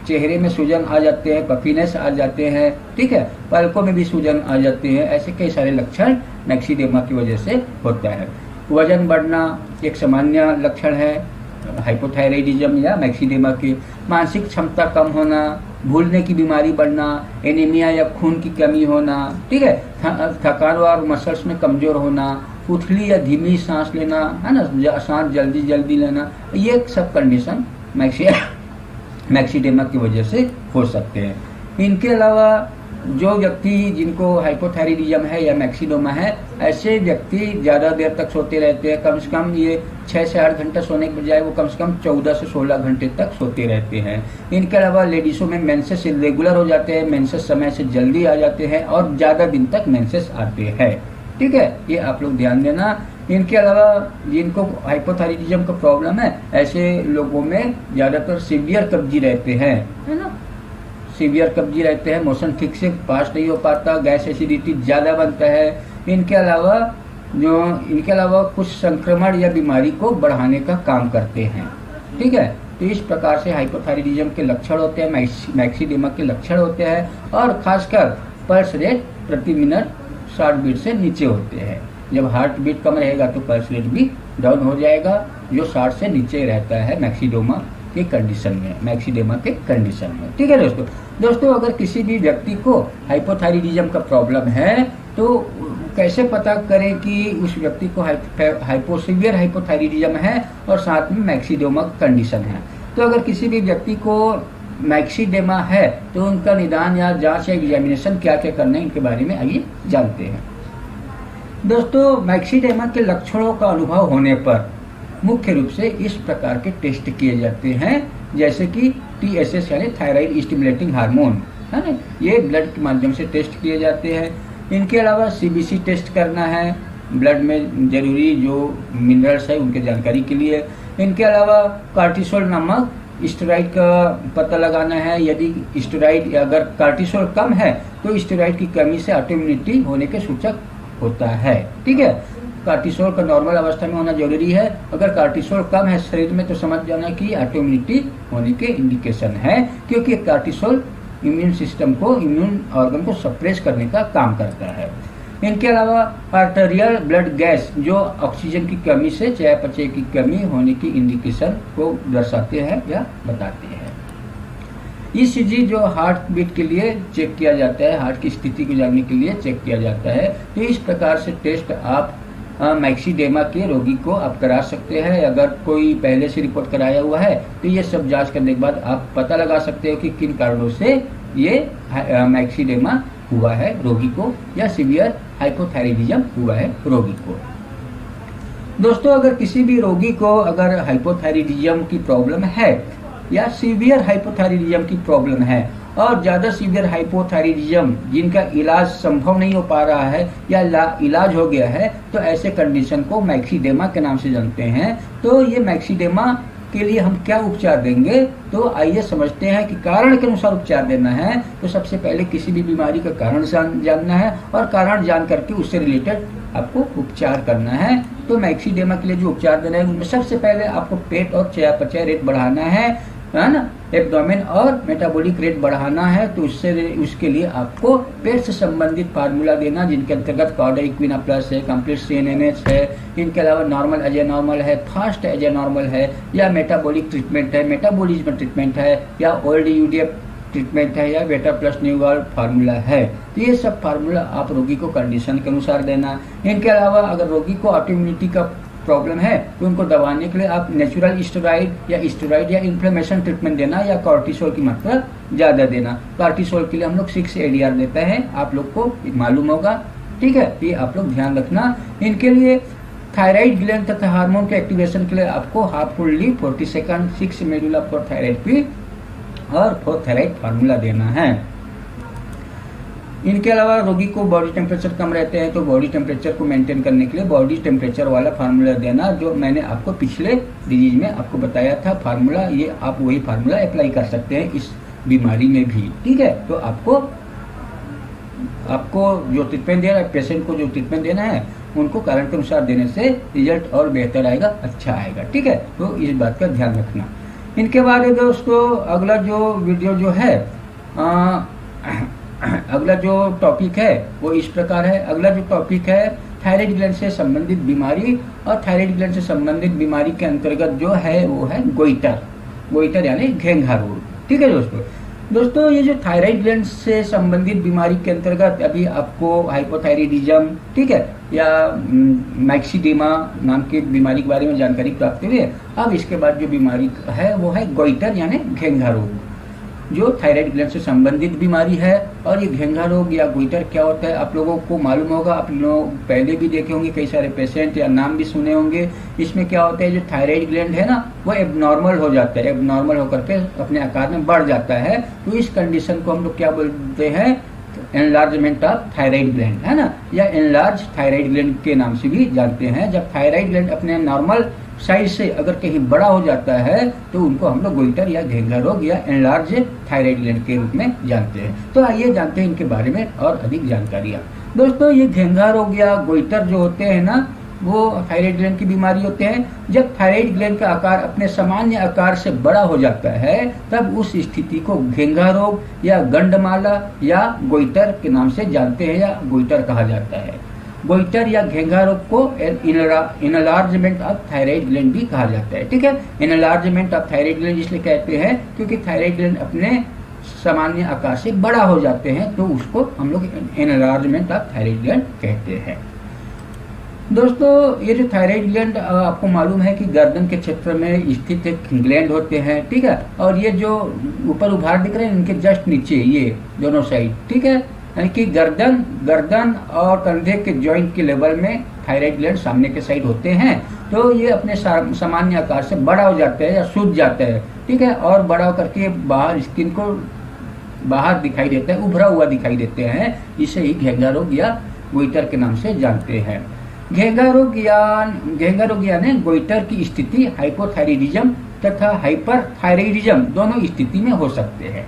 Speaker 1: चेहरे में सूजन आ जाते हैं, पफीनेस आ जाते हैं, ठीक है, पलकों में भी सूजन आ जाते हैं। ऐसे कई सारे लक्षण मैक्सिडेमा की वजह से होता है। वजन बढ़ना एक सामान्य लक्षण है हाइपोथायराइडिज्म या मैक्सिडेमा की। मानसिक क्षमता कम होना, भूलने की बीमारी बढ़ना, एनीमिया या खून की कमी होना, ठीक है, थकान और मसल्स में कमजोर होना, उथली या धीमी सांस लेना, है ना, सांस जल्दी जल्दी लेना, ये सब कंडीशन मैक्सिडेमा की वजह से हो सकते हैं। इनके अलावा जो व्यक्ति जिनको हाइपोथायराइडिज्म है या मैक्सिडेमा है, ऐसे व्यक्ति ज़्यादा देर तक सोते रहते हैं। कम से कम ये 6 से 8 घंटा सोने के बजाय वो कम से कम 14 से 16 घंटे तक सोते रहते हैं। इनके अलावा लेडीज़ों में मेंसेस इरेगुलर हो जाते हैं, मेंसेस समय से जल्दी आ जाते हैं और ज़्यादा दिन तक मेंसेस आते हैं, ठीक है, ये आप लोग ध्यान देना। इनके अलावा जिनको हाइपोथायराइडिज्म का प्रॉब्लम है, ऐसे लोगों में ज़्यादातर सीवियर कब्जी रहते हैं, है ना, सीवियर कब्जी रहते हैं, मोशन ठीक से पास नहीं हो पाता, गैस एसिडिटी ज़्यादा बनता है। इनके अलावा कुछ संक्रमण या बीमारी को बढ़ाने का काम करते हैं, ठीक है। तो इस प्रकार से हाइपोथायराइडिज्म के लक्षण होते हैं, मैक्सिडेमा के लक्षण होते हैं और खासकर पल्स रेट प्रति मिनट 60 बीट से नीचे होते हैं। जब हार्ट बीट कम रहेगा तो पल्स रेट भी डाउन हो जाएगा, जो 60 से नीचे रहता है मैक्सिडेमा के कंडीशन में, मैक्सिडेमा के कंडीशन में, ठीक है दोस्तों अगर किसी भी व्यक्ति को हाइपोथायराइडिज्म का प्रॉब्लम है तो कैसे पता करें कि उस व्यक्ति को सीवियर हाइपोथायराइडिज्म है और साथ में मैक्सिडेमा कंडीशन है। तो अगर किसी भी व्यक्ति को मैक्सिडेमा है तो उनका निदान या जांच या एग्जामिनेशन क्या क्या करना है, इनके बारे में आइए जानते हैं। दोस्तों मैक्सिडेमा के लक्षणों का अनुभव होने पर मुख्य रूप से इस प्रकार के टेस्ट किए जाते हैं, जैसे कि TSH यानी थायराइड स्टिमुलेटिंग हार्मोन, है ना, ये ब्लड के माध्यम से टेस्ट किए जाते हैं। इनके अलावा CBC टेस्ट करना है, ब्लड में जरूरी जो मिनरल्स है उनके जानकारी के लिए। इनके अलावा कार्टिसोल नामक स्टेरॉइड का पता लगाना है। यदि स्टेरॉइड अगर कार्टिसोल कम है तो स्टेरॉइड की कमी से ऑटोइम्यूनिटी होने के सूचक होता है। ठीक है, कार्टिसोल का नॉर्मल अवस्था में होना जरूरी है। अगर कार्टिसोल कम है शरीर में तो समझ जाना कि ऑटोइम्यूनिटी होने के इंडिकेशन है, क्योंकि कार्टिसोल इम्यून सिस्टम को, इम्यून ऑर्गन को सप्रेस करने का काम करता है। इनके अलावा आर्टेरियल ब्लड गैस जो ऑक्सीजन की कमी से चयापचय की कमी होने की इंडिकेशन को दर्शाते हैं या बताते हैं। ECG जो हार्ट बीट के लिए चेक किया जाता है, हार्ट की स्थिति को जानने के लिए चेक किया जाता है। तो इस प्रकार से टेस्ट आप मैक्सीडेमा के रोगी को आप करा सकते हैं। अगर कोई पहले से रिपोर्ट कराया हुआ है तो ये सब जांच करने के बाद आप पता लगा सकते हो कि किन कारणों से ये मैक्सीडेमा हुआ है रोगी को, या सीवियर हाइपोथायराइडिज्म हुआ है रोगी को। दोस्तों, अगर किसी भी रोगी को अगर हाइपोथायराइडिज्म की प्रॉब्लम है या सीवियर हाइपोथायराइडिज्म की प्रॉब्लम है और ज़्यादा सीवियर हाइपोथायराइडिज्म जिनका इलाज संभव नहीं हो पा रहा है या इलाज हो गया है, तो ऐसे कंडीशन को मैक्सीडेमा के नाम से जानते हैं। तो ये मैक्सीडेमा के लिए हम क्या उपचार देंगे, तो आइए समझते हैं कि कारण के अनुसार उपचार देना है। तो सबसे पहले किसी भी बीमारी का कारण जानना है और कारण जान करके उससे रिलेटेड आपको उपचार करना है। तो मैक्सीडेमा के लिए जो उपचार देना है उनमें सबसे पहले आपको पेट और चयापचय रेट बढ़ाना है ना, एब्डोमेन और मेटाबॉलिक रेट बढ़ाना है। तो उसके लिए आपको पेट से संबंधित फार्मूला देना, जिनके अंतर्गत कार्डियो इक्विना प्लस है, कंप्लीट CNNH है। इनके अलावा नॉर्मल एज ए नॉर्मल है, फास्ट एज ए नॉर्मल है, या मेटाबॉलिक ट्रीटमेंट है, मेटाबॉलिज्म ट्रीटमेंट है, या ओल्ड UDF ट्रीटमेंट है, या बेटा प्लस न्यूगार्ड फार्मूला है। तो ये सब फार्मूला आप रोगी को कंडीशन के अनुसार देना। इनके अलावा अगर रोगी को ऑटोइम्यूनिटी का प्रॉब्लम है तो उनको दबाने के लिए आप नेचुरल स्टेरॉइड या इन्फ्लेमेशन ट्रीटमेंट देना, या कॉर्टिसोल की मात्रा ज़्यादा देना। कॉर्टिसोल के लिए हम लोग 6 ADR देते हैं, आप लोग को मालूम होगा। ठीक है, ये आप लोग ध्यान रखना। इनके लिए थायराइड ग्लैंड तथा हार्मोन के एक्टिवेशन के लिए आपको half fully 40 second 6 medulla for thyroid p और फॉर थायराइड फार्मूला देना है। इनके अलावा रोगी को बॉडी टेम्परेचर कम रहते हैं तो बॉडी टेम्परेचर को मेंटेन करने के लिए बॉडी टेम्परेचर वाला फार्मूला देना, जो मैंने आपको पिछले डिजीज में आपको बताया था फार्मूला। ये आप वही फार्मूला अप्लाई कर सकते हैं इस बीमारी में भी। ठीक है, तो आपको जो ट्रीटमेंट देना है, पेशेंट को जो ट्रीटमेंट देना है उनको कारण के अनुसार देने से रिजल्ट और बेहतर आएगा, अच्छा आएगा। ठीक है, तो इस बात का ध्यान रखना। इनके बाद दोस्तों अगला जो वीडियो जो है अगला जो टॉपिक है वो इस प्रकार है। अगला जो टॉपिक है थायराइड ग्लैंड से संबंधित बीमारी, और थायराइड ग्लैंड से संबंधित बीमारी के अंतर्गत जो है वो है गोइटर यानी घेंघा रोग। ठीक है दोस्तों, ये जो थायराइड ग्लैंड से संबंधित बीमारी के अंतर्गत अभी आपको हाइपोथायराइडिज्म, ठीक है, या मैक्सीडेमा नाम की बीमारी के बारे में जानकारी प्राप्त हुई है। अब इसके बाद जो बीमारी है वो है गोइटर यानी घेंघा रोग, जो थायराइड ग्लैंड से संबंधित बीमारी है। और ये घेंघा रोग या गोइटर क्या होता है आप लोगों को मालूम होगा, आप लोग पहले भी देखे होंगे, कई सारे पेशेंट या नाम भी सुने होंगे। इसमें क्या होता है, जो थायराइड ग्लैंड है ना वो एबनॉर्मल हो जाता है, एबनॉर्मल होकर के अपने आकार में बढ़ जाता है। तो इस कंडीशन को हम लोग क्या बोलते हैं, एनलार्जमेंट ऑफ थायराइड ग्लैंड, है ना, या एनलार्ज थायराइड ग्लैंड के नाम से भी जानते हैं। जब थायराइड ग्लैंड अपने नॉर्मल साइज से अगर कहीं बड़ा हो जाता है तो उनको हम लोग गोइटर या घेंघा रोग या एनलार्ज थायराइड ग्लैंड के रूप में जानते हैं। तो आइए जानते हैं इनके बारे में और अधिक जानकारियाँ। दोस्तों, ये घेंघा रोग या गोइटर जो होते हैं ना वो थायराइड ग्लैंड की बीमारी होते हैं। जब थायराइड ग्लैंड का आकार अपने सामान्य आकार से बड़ा हो जाता है तब उस स्थिति को घेंघा रोग या गंडमाला या गोइटर के नाम से जानते हैं, या गोइटर कहा जाता है। गोइटर या घेंघा रोग को इनलार्जमेंट ऑफ थायराइड ग्लैंड भी कहा जाता है। ठीक है, इनलार्जमेंट ऑफ थायराइड ग्लैंड इसलिए कहते हैं क्योंकि थायराइड ग्लैंड अपने सामान्य आकार से बड़ा हो जाते हैं, तो उसको हम लोग इनलार्जमेंट ऑफ थायराइड ग्लैंड कहते हैं। दोस्तों, ये जो थायराइड ग्लैंड आपको मालूम है कि गर्दन के क्षेत्र में स्थित एक ग्लैंड होते हैं। ठीक है, और ये जो ऊपर उभार दिख रहे हैं इनके जस्ट नीचे ये दोनों साइड, ठीक है, यानी कि गर्दन और कंधे के जॉइंट के लेवल में थायराइड ग्लैंड सामने के साइड होते हैं, तो ये अपने सामान्य आकार से बड़ा हो जाता है या सूज जाता है, ठीक है, और बड़ा करके बाहर स्किन को बाहर दिखाई देता है, उभरा हुआ दिखाई देते हैं, इसे ही घेंघा रोग या गोइटर के नाम से जानते हैं। घेंघा रोग यानी गोइटर की स्थिति हाइपोथायराइडिज्म तथा हाइपरथायराइडिज्म दोनों स्थिति में हो सकते हैं।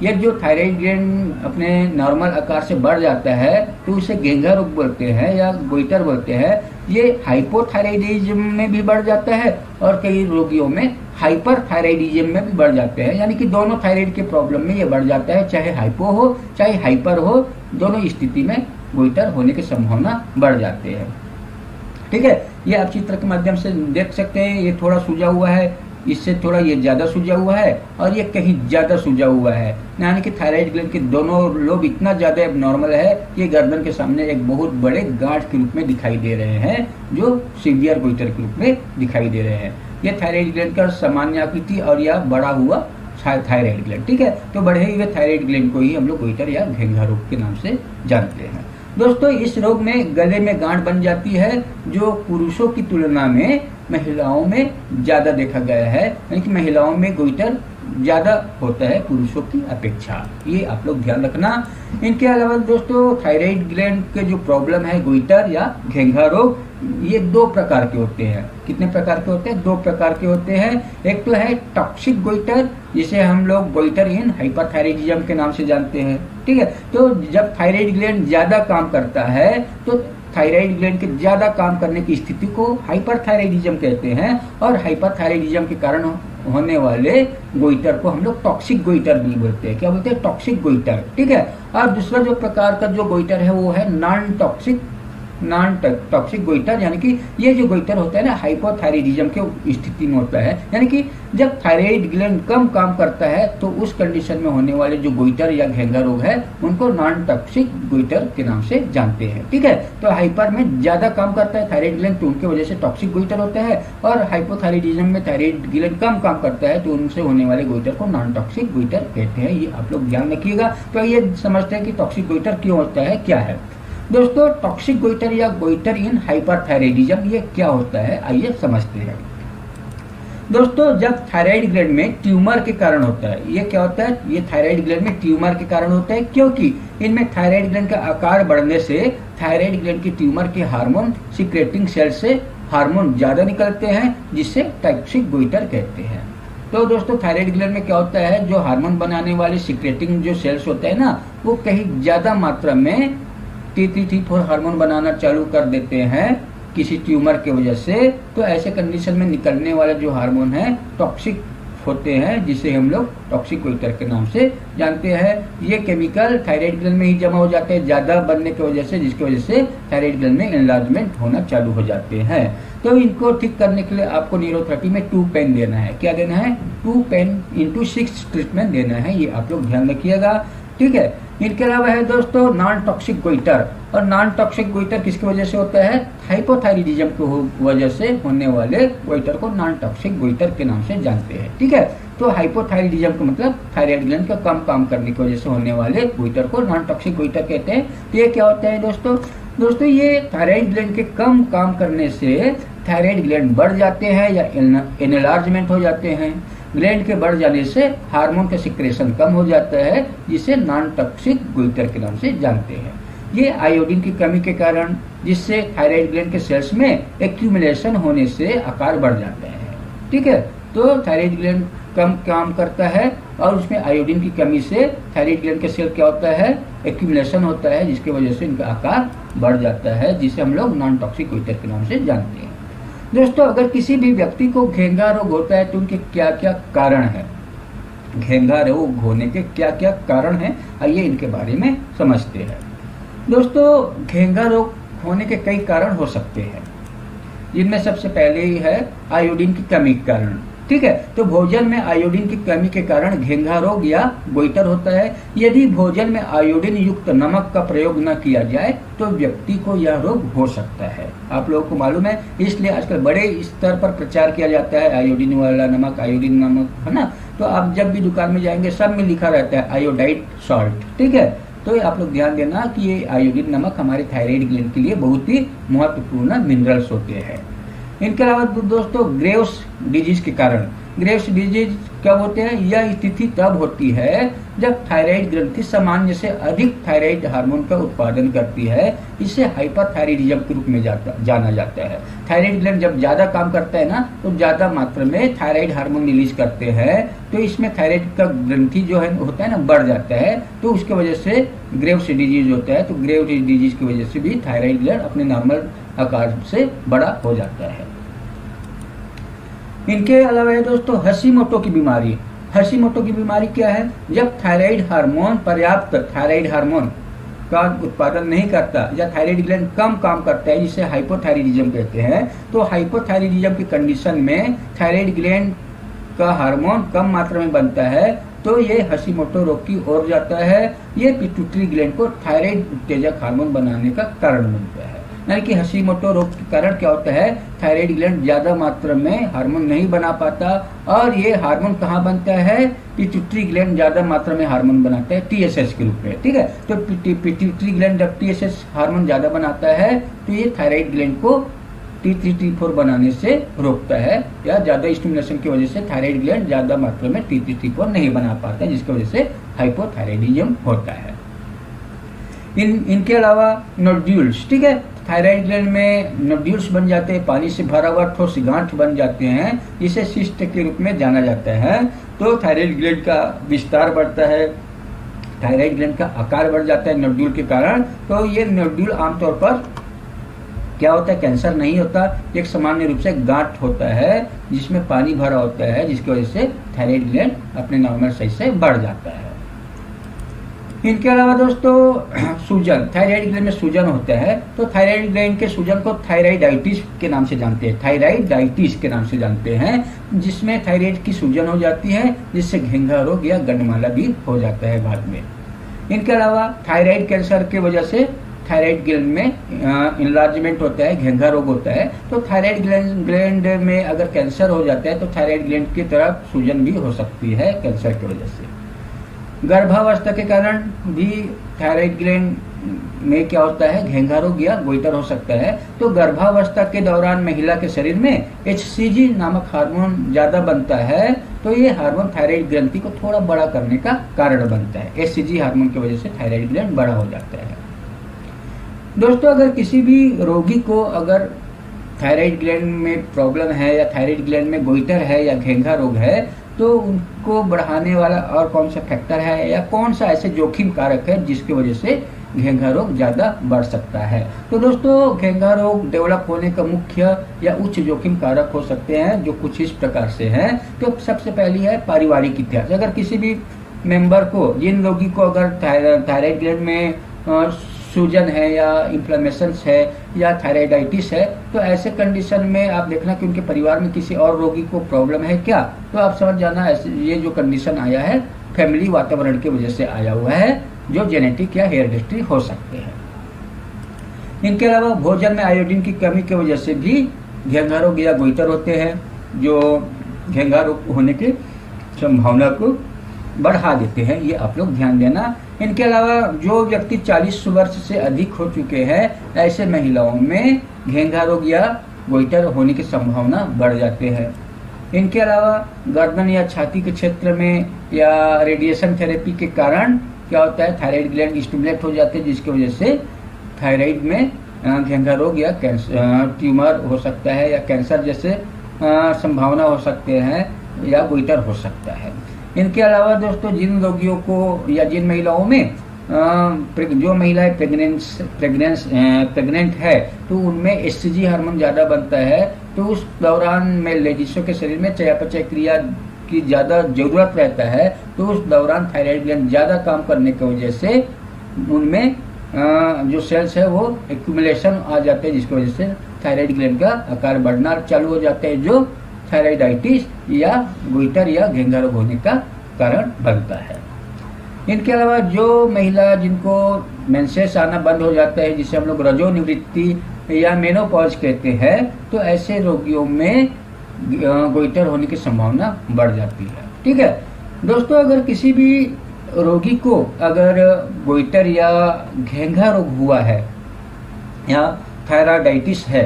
Speaker 1: यह जो थायराइड ग्लैंड अपने नॉर्मल आकार से बढ़ जाता है तो उसे घेंघा रोग बोलते हैं या गोइटर बोलते हैं। ये हाइपोथायराइडिज्म में भी बढ़ जाता है और कई रोगियों में हाइपरथायराइडिज्म में भी बढ़ जाते हैं, यानी कि दोनों थायराइड के प्रॉब्लम में ये बढ़ जाता है, चाहे हाइपो हो चाहे हाइपर हो, दोनों स्थिति में गोइटर होने की संभावना बढ़ जाते हैं। ठीक है, ये आप चित्र के माध्यम से देख सकते हैं, ये थोड़ा सूजा हुआ है, इससे थोड़ा ये ज्यादा सूजा हुआ है और ये कहीं ज्यादा सूजा हुआ है, यानी कि थायराइड ग्लैंड के दोनों लोब इतना ज्यादा एबनॉर्मल है कि गर्दन के सामने एक बहुत बड़े गांठ के रूप में दिखाई दे रहे हैं, जो सीवियर गोइटर के रूप में दिखाई दे रहे हैं। ये थायराइड ग्लैंड का सामान्य आकृति और यह बड़ा हुआ थायराइड ग्लैंड, ठीक है, तो बढ़े हुए थायराइड ग्लैंड को ही हम लोग गोइटर या घेंघा रोग के नाम से जानते हैं। दोस्तों, इस रोग में गले में गांठ बन जाती है, जो पुरुषों की तुलना में महिलाओं में ज्यादा देखा गया है, यानी कि महिलाओं में गोइटर ज्यादा होता है पुरुषों की अपेक्षा, ये आप लोग ध्यान रखना। इनके अलावा दोस्तों, थायराइड ग्लैंड के जो प्रॉब्लम है गोइटर या घेंघा रोग, ये दो प्रकार के होते हैं। कितने प्रकार के होते हैं? दो प्रकार के होते हैं। एक तो है टॉक्सिक गोइटर, जिसे हम लोग गोइटर इन हाइपरथायराइडिज्म के नाम से जानते हैं, ठीक है। तो जब थायराइड ग्लैंड ज्यादा काम करता है तो थायराइड ग्लैंड के ज्यादा काम करने की स्थिति को हाइपरथायराइडिज्म कहते हैं, और हाइपरथायराइडिज्म के कारण होने वाले गोइटर को हम लोग टॉक्सिक गोइटर भी बोलते हैं। क्या बोलते हैं? टॉक्सिक गोइटर, ठीक है। और दूसरा जो प्रकार का जो गोइटर है वो है नॉन टॉक्सिक गोइटर, यानी कि ये जो गोइटर होता है ना हाइपोथायराइडिज्म के स्थिति में होता है, यानी कि जब थायराइड ग्लैंड कम काम करता है तो उस कंडीशन में होने वाले जो गोइटर या घेंघा रोग है उनको नॉन टॉक्सिक गोइटर के नाम से जानते हैं, ठीक है। तो हाइपर में ज्यादा काम करता है थायराइड ग्लैंड, तो उनके वजह से टॉक्सिक गोइटर होता है, और हाइपोथायराइडिज्म में थायराइड ग्लैंड कम काम करता है तो उनसे होने वाले गोइटर को नॉन टॉक्सिक गोइटर कहते हैं। ये आप लोग ध्यान रखिएगा। तो ये समझते हैं कि टॉक्सिक गोइटर क्यों होता है, क्या है। दोस्तों, टॉक्सिक गोइटर या गोइटर इन हाइपरथायराइडिज्म ये क्या होता है, आइए समझते हैं। दोस्तों, जब थायराइड ग्लैंड में ट्यूमर के कारण होता है, ये क्या होता है? ये थायराइड ग्लैंड में ट्यूमर के कारण होता है, क्योंकि इनमें थायराइड ग्लैंड का आकार बढ़ने से थायराइड ग्लैंड की ट्यूमर के हार्मोन सिक्रेटिंग सेल से हार्मोन ज्यादा निकलते हैं, जिससे टॉक्सिक गोइटर कहते हैं। तो दोस्तों, थायराइड ग्लैंड में क्या होता है, जो हार्मोन बनाने वाले सिक्रेटिंग जो सेल्स होते हैं ना, वो कहीं ज्यादा मात्रा में T3T4 हार्मोन बनाना चालू कर देते हैं किसी ट्यूमर की वजह से। तो ऐसे कंडीशन में निकलने वाले जो हार्मोन है टॉक्सिक होते हैं, जिसे हम लोग टॉक्सिक गोइटर के नाम से जानते हैं। ये केमिकल थायराइड ग्लैंड में ही जमा हो जाते हैं ज्यादा बनने की वजह से, जिसकी वजह से थायराइड ग्लैंड में एनलार्जमेंट होना चालू हो जाते हैं। तो इनको ठीक करने के लिए आपको न्यूरोथेरेपी में 2 पेन देना है। क्या देना है? 2 पेन इंटू 6 ट्रीटमेंट देना है, ये आप लोग ध्यान रखिएगा, ठीक है। इनके अलावा है दोस्तों नॉन टॉक्सिक गोइटर, और नॉन टॉक्सिक गोइटर किसकी वजह से होता है? हाइपोथायराइडिज्म की वजह से होने वाले गोइटर को नॉन टॉक्सिक गोइटर के नाम से जानते हैं, ठीक है। तो हाइपोथायराइडिज्म का मतलब थायराइड ग्लैंड का कम काम करने की वजह से होने वाले गोइटर को नॉन टॉक्सिक गोइटर कहते हैं। तो ये क्या होता है दोस्तों, ये थायराइड ग्लैंड के कम काम करने से थायराइड ग्लैंड बढ़ जाते हैं या एनलार्जमेंट हो जाते हैं। ग्लैंड के बढ़ जाने से हार्मोन का सिक्रेशन कम हो जाता है, जिसे नॉन टॉक्सिक गोइटर के नाम से जानते हैं। ये आयोडीन की कमी के कारण, जिससे थायराइड ग्लैंड के सेल्स में एक्यूमुलेशन होने से आकार बढ़ जाते हैं, ठीक है। तो थायराइड ग्लैंड कम काम करता है और उसमें आयोडीन की कमी से थायराइड ग्लैंड के सेल क्या होता है? एक्यूमुलेशन होता है, जिसकी वजह से इनका आकार बढ़ जाता है, जिसे हम लोग नॉन टॉक्सिक गोइटर के नाम से जानते हैं। दोस्तों, अगर किसी भी व्यक्ति को घेंघा रोग होता है तो उनके क्या क्या कारण है, घेंघा रोग होने के क्या क्या कारण हैं, आइए इनके बारे में समझते हैं। दोस्तों, घेंघा रोग होने के कई कारण हो सकते हैं, जिनमें सबसे पहले ही है आयोडीन की कमी के कारण, ठीक है। तो भोजन में आयोडीन की कमी के कारण घेंघा रोग या गोइटर होता है। यदि भोजन में आयोडीन युक्त नमक का प्रयोग न किया जाए तो व्यक्ति को यह रोग हो सकता है। आप लोगों को मालूम है, इसलिए आजकल बड़े स्तर पर प्रचार किया जाता है आयोडीन वाला नमक, आयोडीन नमक, है ना। तो आप जब भी दुकान में जाएंगे सब में लिखा रहता है आयोडाइड सॉल्ट, ठीक है। तो आप लोग ध्यान देना कि ये आयोडीन नमक हमारे थायराइड ग्लैंड के लिए बहुत ही महत्वपूर्ण मिनरल्स होते हैं। इनके अलावा दोस्तों ग्रेव्स डिजीज के कारण, ग्रेव्स डिजीज कब होते हैं? यह स्थिति तब होती है जब थायराइड ग्रंथि सामान्य से अधिक थायराइड हार्मोन का उत्पादन करती है। इसे हाइपरथायराइडिज्म के रूप में जाना जाता है। थायराइड ग्लैंड जब ज्यादा काम करता है ना, तो ज्यादा मात्रा में थायराइड हार्मोन रिलीज करते हैं, तो इसमें थायराइड का ग्रंथि जो है होता है ना, बढ़ जाता है, तो उसके वजह से ग्रेव्स डिजीज होता है। तो ग्रेव्स डिजीज की वजह से भी थायराइड ग्लैंड अपने नॉर्मल आकार से बड़ा हो जाता है। इनके अलावा है दोस्तों हशीमोटो की बीमारी। हशीमोटो की बीमारी क्या है? जब थायराइड हार्मोन पर्याप्त थायराइड हार्मोन का उत्पादन नहीं करता या थायराइड ग्लैंड कम काम करता है, जिसे हाइपोथायराइडिज्म कहते हैं। तो हाइपोथायराइडिज्म की कंडीशन में थायराइड ग्लैंड का हार्मोन कम मात्रा में बनता है, तो ये हशीमोटो रोग की ओर जाता है। ये पिट्यूटरी ग्लैंड को थायराइड उत्तेजक हार्मोन बनाने का कारण बनता है। यानी कि हशीमोटो रोग के कारण क्या होता है? थायराइड ग्लैंड ज्यादा मात्रा में हार्मोन नहीं बना पाता, और ये हार्मोन कहाँ बनता है? पिट्यूटरी ग्लैंड ज्यादा मात्रा में हार्मोन बनाता है टीएसएच के रूप में, ठीक है। तो पिट्यूटरी ग्लैंड जब टीएसएच हार्मोन ज्यादा बनाता है, तो ये थायराइड ग्लैंड को T3 T4 बनाने से रोकता है, या ज्यादा स्टिमुलेशन की वजह से थायराइड ग्लैंड ज्यादा मात्रा में T3 T4 नहीं बना पाता, जिसकी वजह से हाइपोथायराइडिज्म होता है। इनके अलावा नोड्यूल्स, ठीक है, थायराइड ग्लैंड में नोड्यूल्स बन जाते हैं, पानी से भरा हुआ ठोस गांठ बन जाते हैं, इसे सिस्ट के रूप में जाना जाता है। तो थायराइड ग्लैंड का विस्तार बढ़ता है, थायराइड ग्लैंड का आकार बढ़ जाता है नोड्यूल के कारण। तो ये नोड्यूल आमतौर पर क्या होता है? कैंसर नहीं होता, एक सामान्य रूप से गांठ होता है जिसमें पानी भरा होता है, जिसकी वजह से थायराइड ग्लैंड अपने नॉर्मल साइज से बढ़ जाता है। इनके अलावा दोस्तों सूजन, थायराइड ग्लैंड में सूजन होता है, तो थायराइड ग्लैंड के सूजन को थायराइडाइटिस के नाम से जानते हैं, थायराइडाइटिस के नाम से जानते हैं, जिसमें थायराइड की सूजन हो जाती है, जिससे घेंघा रोग या गंडमाला भी हो जाता है बाद में। इनके अलावा थायराइड कैंसर की वजह से थायराइड ग्लैंड में इनलार्जमेंट होता है, घेंघा रोग होता है। तो थायराइड ग्लैंड में अगर कैंसर हो जाता है, तो थायराइड ग्लैंड की तरफ सूजन भी हो सकती है कैंसर की वजह से। गर्भावस्था के कारण भी थायराइड ग्लैंड में क्या होता है? घेंघा रोग या गोइटर हो सकता है। तो गर्भावस्था के दौरान महिला के शरीर में HCG नामक हार्मोन ज्यादा बनता है, तो ये हार्मोन थायराइड ग्रंथि को थोड़ा बड़ा करने का कारण बनता है। HCG हार्मोन की वजह से थायराइड ग्लैंड बड़ा हो जाता है। दोस्तों अगर किसी भी रोगी को अगर थायराइड ग्लैंड में प्रॉब्लम है, या थायराइड ग्लैंड में गोइटर है या घेंघा रोग है, तो उनको बढ़ाने वाला और कौन सा फैक्टर है, या कौन सा ऐसे जोखिम कारक है जिसकी वजह से घेंघा रोग ज्यादा बढ़ सकता है। तो दोस्तों घेंघा रोग डेवलप होने का मुख्य या उच्च जोखिम कारक हो सकते हैं, जो कुछ इस प्रकार से हैं। तो सबसे पहली है पारिवारिक इतिहास। अगर किसी भी मेंबर को, जिन रोगी को अगर थायराइड ग्लैंड में सूजन है या इन्फ्लेमेशन है या थायराइडाइटिस है, तो ऐसे कंडीशन में आप देखना कि उनके परिवार में किसी और रोगी को प्रॉब्लम है क्या, तो आप समझ जाना ये जो कंडीशन आया है फैमिली वातावरण की वजह से आया हुआ है, जो जेनेटिक या हेरिडिटरी हो सकते हैं। इनके अलावा भोजन में आयोडीन की कमी की वजह से भी घेंघा रोग या गोइटर होते हैं, जो घेंघा रोग होने की संभावना को बढ़ा देते हैं, ये आप लोग ध्यान देना। इनके अलावा जो व्यक्ति 40 वर्ष से अधिक हो चुके हैं, ऐसे महिलाओं में घेंघा रोग या गोइटर होने की संभावना बढ़ जाते हैं। इनके अलावा गर्दन या छाती के क्षेत्र में या रेडिएशन थेरेपी के कारण क्या होता है? थायराइड ग्लैंड स्टिमुलेट हो जाते हैं, जिसकी वजह से थायराइड में घेंघा रोग या ट्यूमर हो सकता है, या कैंसर जैसे संभावना हो सकते हैं, या गोइटर हो सकता है। इनके अलावा दोस्तों जिन रोगियों को या जिन महिलाओं में जो महिलाएं प्रेग्नेंट है, तो उनमें HCG हार्मोन ज़्यादा बनता है, तो उस दौरान में लेडीजों के शरीर में चयापचय क्रिया की ज़्यादा जरूरत रहता है, तो उस दौरान थायराइड ग्लैंड ज़्यादा काम करने की वजह से उनमें जो सेल्स है वो एक्यूमुलेशन आ जाते हैं, जिसकी वजह से थायराइड ग्लैंड का आकार बढ़ना चालू हो जाता है, जो थायराइडाइटिस या गोइटर या घेंघा रोग होने का कारण बनता है। इनके अलावा जो महिला जिनको मेंसेस आना बंद हो जाता है, जिसे हम लोग रजोनिवृत्ति या मेनोपॉज कहते हैं, तो ऐसे रोगियों में गोइटर होने की संभावना बढ़ जाती है। ठीक है दोस्तों, अगर किसी भी रोगी को अगर गोइटर या घेंघा रोग हुआ है या थायराइडाइटिस है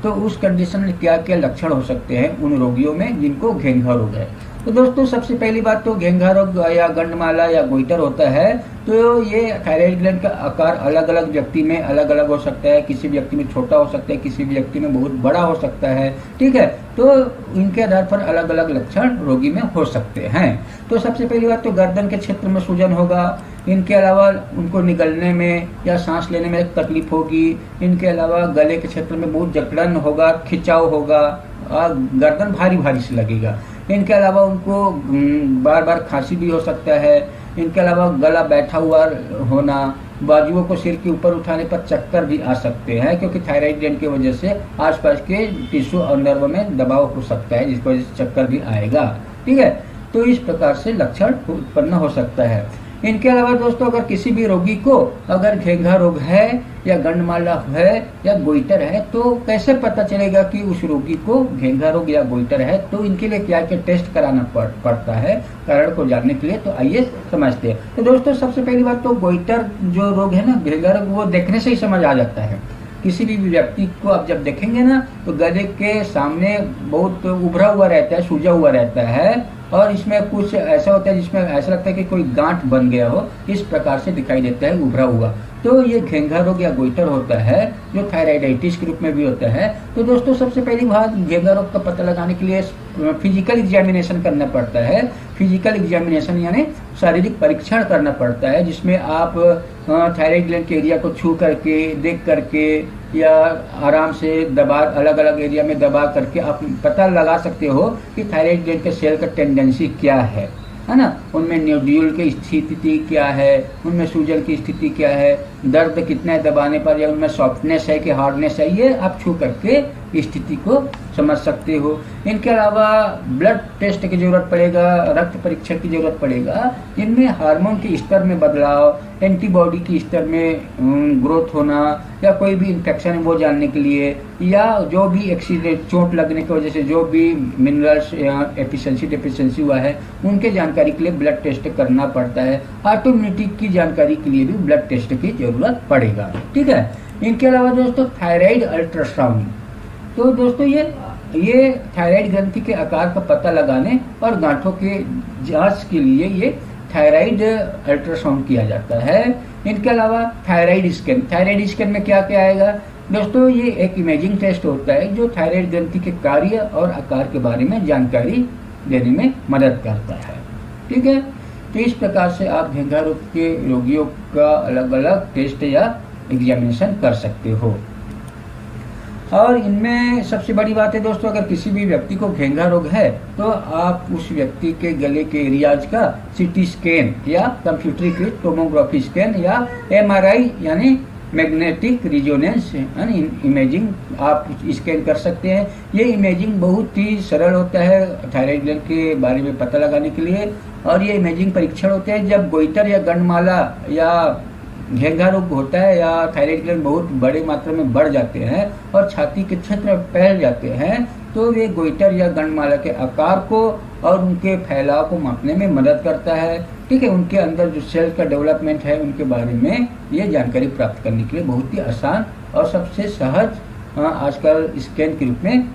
Speaker 1: तो उस कंडीशन में क्या क्या लक्षण हो सकते हैं उन रोगियों में जिनको घेंघा रोग है। तो दोस्तों सबसे पहली बात तो घेंघा रोग या गंडमाला या गोइटर होता है तो ये थायराइड ग्लैंड का आकार अलग अलग व्यक्ति में अलग अलग हो सकता है। किसी व्यक्ति में छोटा हो सकता है, किसी व्यक्ति में बहुत बड़ा हो सकता है। ठीक है, तो इनके आधार पर अलग अलग लक्षण रोगी में हो सकते हैं। तो सबसे पहली बात तो गर्दन के क्षेत्र में सूजन होगा। इनके अलावा उनको निगलने में या सांस लेने में तकलीफ होगी। इनके अलावा गले के क्षेत्र में बहुत जकड़न होगा, खिंचाव होगा और गर्दन भारी भारी से लगेगा। इनके अलावा उनको बार बार खांसी भी हो सकता है। इनके अलावा गला बैठा हुआ होना, बाजुओं को सिर के ऊपर उठाने पर चक्कर भी आ सकते हैं क्योंकि थायराइड ग्लैंड की वजह से आसपास के टिश्यू और नर्व में दबाव हो सकता है जिसकी वजह से चक्कर भी आएगा। ठीक है, तो इस प्रकार से लक्षण उत्पन्न हो सकता है। इनके अलावा दोस्तों अगर किसी भी रोगी को अगर घेंघा रोग है या गंडमाला है या गोइटर है तो कैसे पता चलेगा कि उस रोगी को घेंघा रोग या गोइटर है। तो इनके लिए क्या क्या टेस्ट कराना पड़ता है कारण को जानने के लिए, तो आइए समझते हैं। तो दोस्तों सबसे पहली बात तो गोइटर जो रोग है ना, घेंघा रोग, वो देखने से ही समझ आ जाता है। किसी भी व्यक्ति को आप जब देखेंगे ना तो गले के सामने बहुत उभरा हुआ रहता है, सूजा हुआ रहता है और इसमें कुछ ऐसा होता है जिसमें ऐसा लगता है कि कोई गांठ बन गया हो, इस प्रकार से दिखाई देता है उभरा हुआ। तो ये घेंघा रोग या गोइटर होता है जो थायराइडाइटिस के रूप में भी होता है। तो दोस्तों सबसे पहली बात घेंघा रोग का पता लगाने के लिए फिजिकल एग्जामिनेशन करना पड़ता है। फिजिकल एग्जामिनेशन यानी शारीरिक परीक्षण करना पड़ता है जिसमें आप थायराइड ग्लैंड के एरिया को छू करके, देख करके या आराम से दबा, अलग अलग एरिया में दबा करके आप पता लगा सकते हो कि थायराइड ग्लैंड के सेल का टेंडेंसी क्या है ना। उनमें न्यूड्यूल की स्थिति क्या है, उनमें सूजन की स्थिति क्या है, दर्द कितना है दबाने पर, या उनमें सॉफ्टनेस है कि हार्डनेस है, ये आप छू करके स्थिति को समझ सकते हो। इनके अलावा ब्लड टेस्ट की जरूरत पड़ेगा, रक्त परीक्षण की जरूरत पड़ेगा जिनमें हार्मोन के स्तर में बदलाव, एंटीबॉडी की स्तर में ग्रोथ होना या कोई भी इन्फेक्शन है वो जानने के लिए, या जो भी एक्सीडेंट, चोट लगने की वजह से जो भी मिनरल्स या डेफिशिएंसी हुआ है उनके जानकारी के लिए ब्लड टेस्ट करना पड़ता है। ऑटोइम्यूनिटी की जानकारी के लिए भी ब्लड टेस्ट की जरूरत पड़ेगा। ठीक है, इनके अलावा दोस्तों थायराइड अल्ट्रासाउंड, तो दोस्तों ये थायराइड ग्रंथि के आकार का पता लगाने और गांठों के जांच के लिए ये थायराइड अल्ट्रासाउंड किया जाता है। इनके अलावा थायराइड स्कैन में क्या क्या आएगा दोस्तों, ये एक इमेजिंग टेस्ट होता है जो थायराइड ग्रंथि के कार्य और आकार के बारे में जानकारी देने में मदद करता है। ठीक है, तो इस प्रकार से आप घेंघा रोग के रोगियों का अलग अलग टेस्ट या एग्जामिनेशन कर सकते हो। और इनमें सबसे बड़ी बात है दोस्तों, अगर किसी भी व्यक्ति को घेंघा रोग है तो आप उस व्यक्ति के गले के एरियाज का सीटी स्कैन या कंप्यूटरीकृत टोमोग्राफी स्कैन या एमआरआई यानी मैग्नेटिक रिजोनेंस इमेजिंग आप स्कैन कर सकते हैं। ये इमेजिंग बहुत ही सरल होता है थायराइड ग्लैंड के बारे में पता लगाने के लिए, और ये इमेजिंग परीक्षण होते हैं जब गोइटर या गंडमाला या घेंघा रोग होता है या थायराइड ग्लैंड बहुत बड़े मात्रा में बढ़ जाते हैं और छाती के क्षेत्र में फैल जाते हैं, तो वे गोइटर या गंडमाला के आकार को और उनके फैलाव को मापने में मदद करता है। ठीक है, उनके अंदर जो सेल का डेवलपमेंट है उनके बारे में ये जानकारी प्राप्त करने के लिए बहुत ही आसान और सबसे सहज आजकल स्कैन के रूप में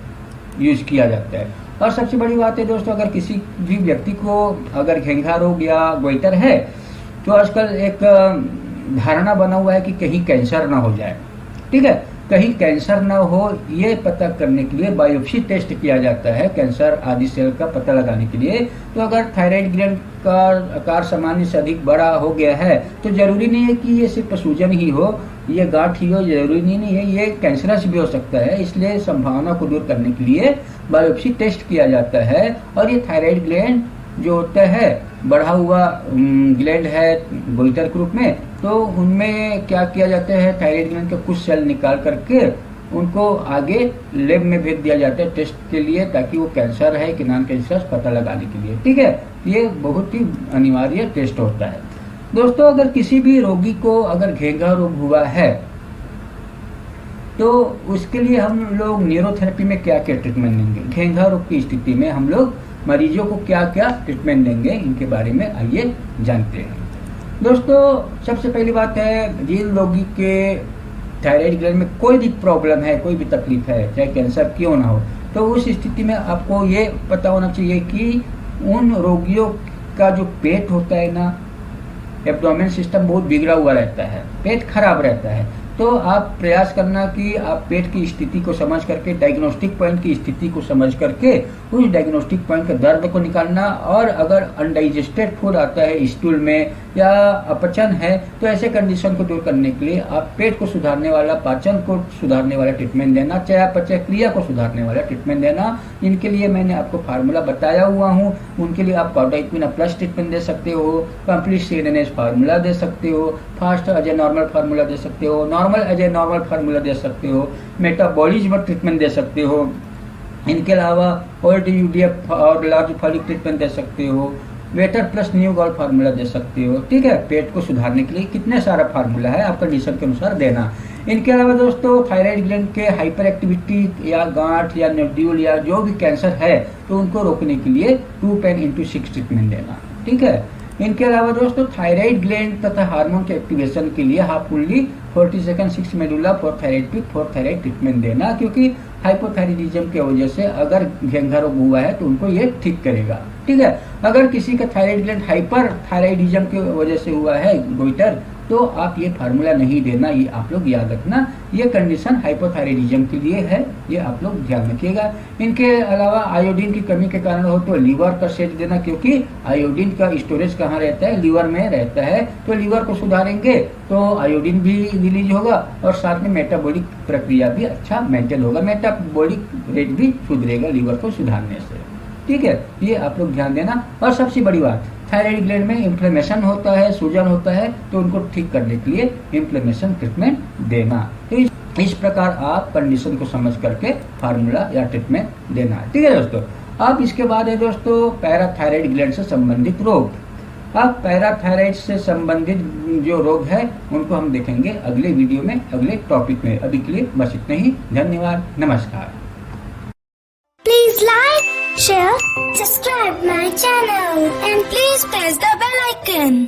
Speaker 1: यूज किया जाता है। और सबसे बड़ी बात है दोस्तों, अगर किसी भी व्यक्ति को अगर घेंघा रोग या गोइटर है तो आजकल एक धारणा बना हुआ है कि कहीं कैंसर ना हो जाए। ठीक है, कहीं कैंसर ना हो ये पता करने के लिए बायोप्सी टेस्ट किया जाता है कैंसर आदि सेल का पता लगाने के लिए। तो अगर थायराइड ग्लैंड का आकार सामान्य से अधिक बड़ा हो गया है तो जरूरी नहीं है कि ये सिर्फ सूजन ही हो, ये गांठ ही हो, जरूरी नहीं है, ये कैंसरस भी हो सकता है। इसलिए संभावना को दूर करने के लिए बायोप्सी टेस्ट किया जाता है। और ये थायराइड ग्लैंड जो होता है बढ़ा हुआ ग्लैंड है गोइटर के रूप में, तो उनमें क्या किया जाता है, थायराइड ग्लैंड के कुछ सेल निकाल करके उनको आगे लैब में भेज दिया जाता है टेस्ट के लिए, ताकि वो कैंसर है कि नॉन कैंसर पता लगाने के लिए। ठीक है, ये बहुत ही अनिवार्य टेस्ट होता है। दोस्तों अगर किसी भी रोगी को अगर घेंघा रोग हुआ है तो उसके लिए हम लोग न्यूरोथेरेपी में क्या क्या ट्रीटमेंट देंगे, घेंघा रोग की स्थिति में हम लोग मरीजों को क्या क्या ट्रीटमेंट देंगे, इनके बारे में आइए जानते हैं। दोस्तों सबसे पहली बात है, जिन लोगों के थायराइड ग्लैंड में कोई भी प्रॉब्लम है, कोई भी तकलीफ है, चाहे कैंसर क्यों ना हो, तो उस स्थिति में आपको ये पता होना चाहिए कि उन रोगियों का जो पेट होता है ना, एब्डोमेन सिस्टम बहुत बिगड़ा हुआ रहता है, पेट खराब रहता है। तो आप प्रयास करना कि आप पेट की स्थिति को समझ करके, डायग्नोस्टिक पॉइंट की स्थिति को समझ करके उस डायग्नोस्टिक पॉइंट के दर्द को निकालना, और अगर अनडाइजेस्टेड फूड आता है स्टूल में या अपचन है, तो ऐसे कंडीशन को दूर करने के लिए आप पेट को सुधारने वाला, पाचन को सुधारने वाला ट्रीटमेंट देना, चयापचय क्रिया को सुधारने वाला ट्रीटमेंट देना। इनके लिए मैंने आपको फार्मूला बताया हुआ हूँ। उनके लिए आप कॉडाइक्विना प्लस ट्रीटमेंट दे सकते हो, कंप्लीट सीएनएस फार्मूला दे सकते हो, fast as a normal formula दे सकते हो, normal as a normal formula दे सकते हो, मेटाबॉलिज्म ट्रीटमेंट दे सकते हो। इनके अलावा ओल्ड यूडीएफ और लार्ज फॉलिक ट्रीटमेंट दे सकते हो, वेटर प्लस न्यू गॉल फार्मूला दे सकते हो। ठीक है, पेट को सुधारने के लिए कितने सारा फार्मूला है, आप कंडीशन के अनुसार देना। इनके अलावा दोस्तों थायराइड ग्लैंड के हाइपर एक्टिविटी या गांठ या नोड्यूल या जो भी कैंसर है, तो उनको रोकने के लिए 2 10x6 ट्रीटमेंट देना। ठीक है, इनके अलावा दोस्तों थायराइड ग्लैंड तथा हार्मोन के एक्टिवेशन के लिए हाफुल्ली 40 सेकंड 6 मेडुला फॉर थायराइड पिक फॉर थायराइड ट्रीटमेंट देना, क्योंकि हाइपोथायराइडिज्म की वजह से अगर घेंघा रोग हुआ है तो उनको ये ठीक करेगा। ठीक है, अगर किसी का थायराइड ग्लैंड हाइपर थायराइडिज्म की वजह से हुआ है, गोइटर, तो आप ये फार्मूला नहीं देना, ये आप लोग याद रखना। ये कंडीशन हाइपोथायराइडिज्म के लिए है, ये आप लोग ध्यान रखिएगा। इनके अलावा आयोडीन की कमी के कारण हो तो लीवर का सेज देना, क्योंकि आयोडीन का स्टोरेज कहाँ रहता है, लीवर में रहता है। तो लीवर को सुधारेंगे तो आयोडीन भी रिलीज होगा और साथ में मेटाबॉलिक प्रक्रिया भी अच्छा मेंटेन होगा, मेटाबॉलिक रेट भी सुधरेगा लीवर को सुधारने से। ठीक है, ये आप लोग ध्यान देना। और सबसे बड़ी बात, थायराइड ग्लैंड में इन्फ्लेमेशन होता है, सूजन होता है, तो उनको ठीक करने के लिए इन्फ्लेमेशन ट्रीटमेंट देना। तो इस प्रकार आप कंडीशन को समझ करके फार्मूला या ट्रीटमेंट देना है। ठीक है दोस्तों, अब इसके बाद है दोस्तों पैराथायराइड ग्लैंड से संबंधित रोग। अब पैराथायराइड से संबंधित जो रोग है उनको हम देखेंगे अगले वीडियो में, अगले टॉपिक में। अभी के लिए बस इतना ही। धन्यवाद, नमस्कार।
Speaker 2: Please like, share, subscribe my channel and please press the bell icon.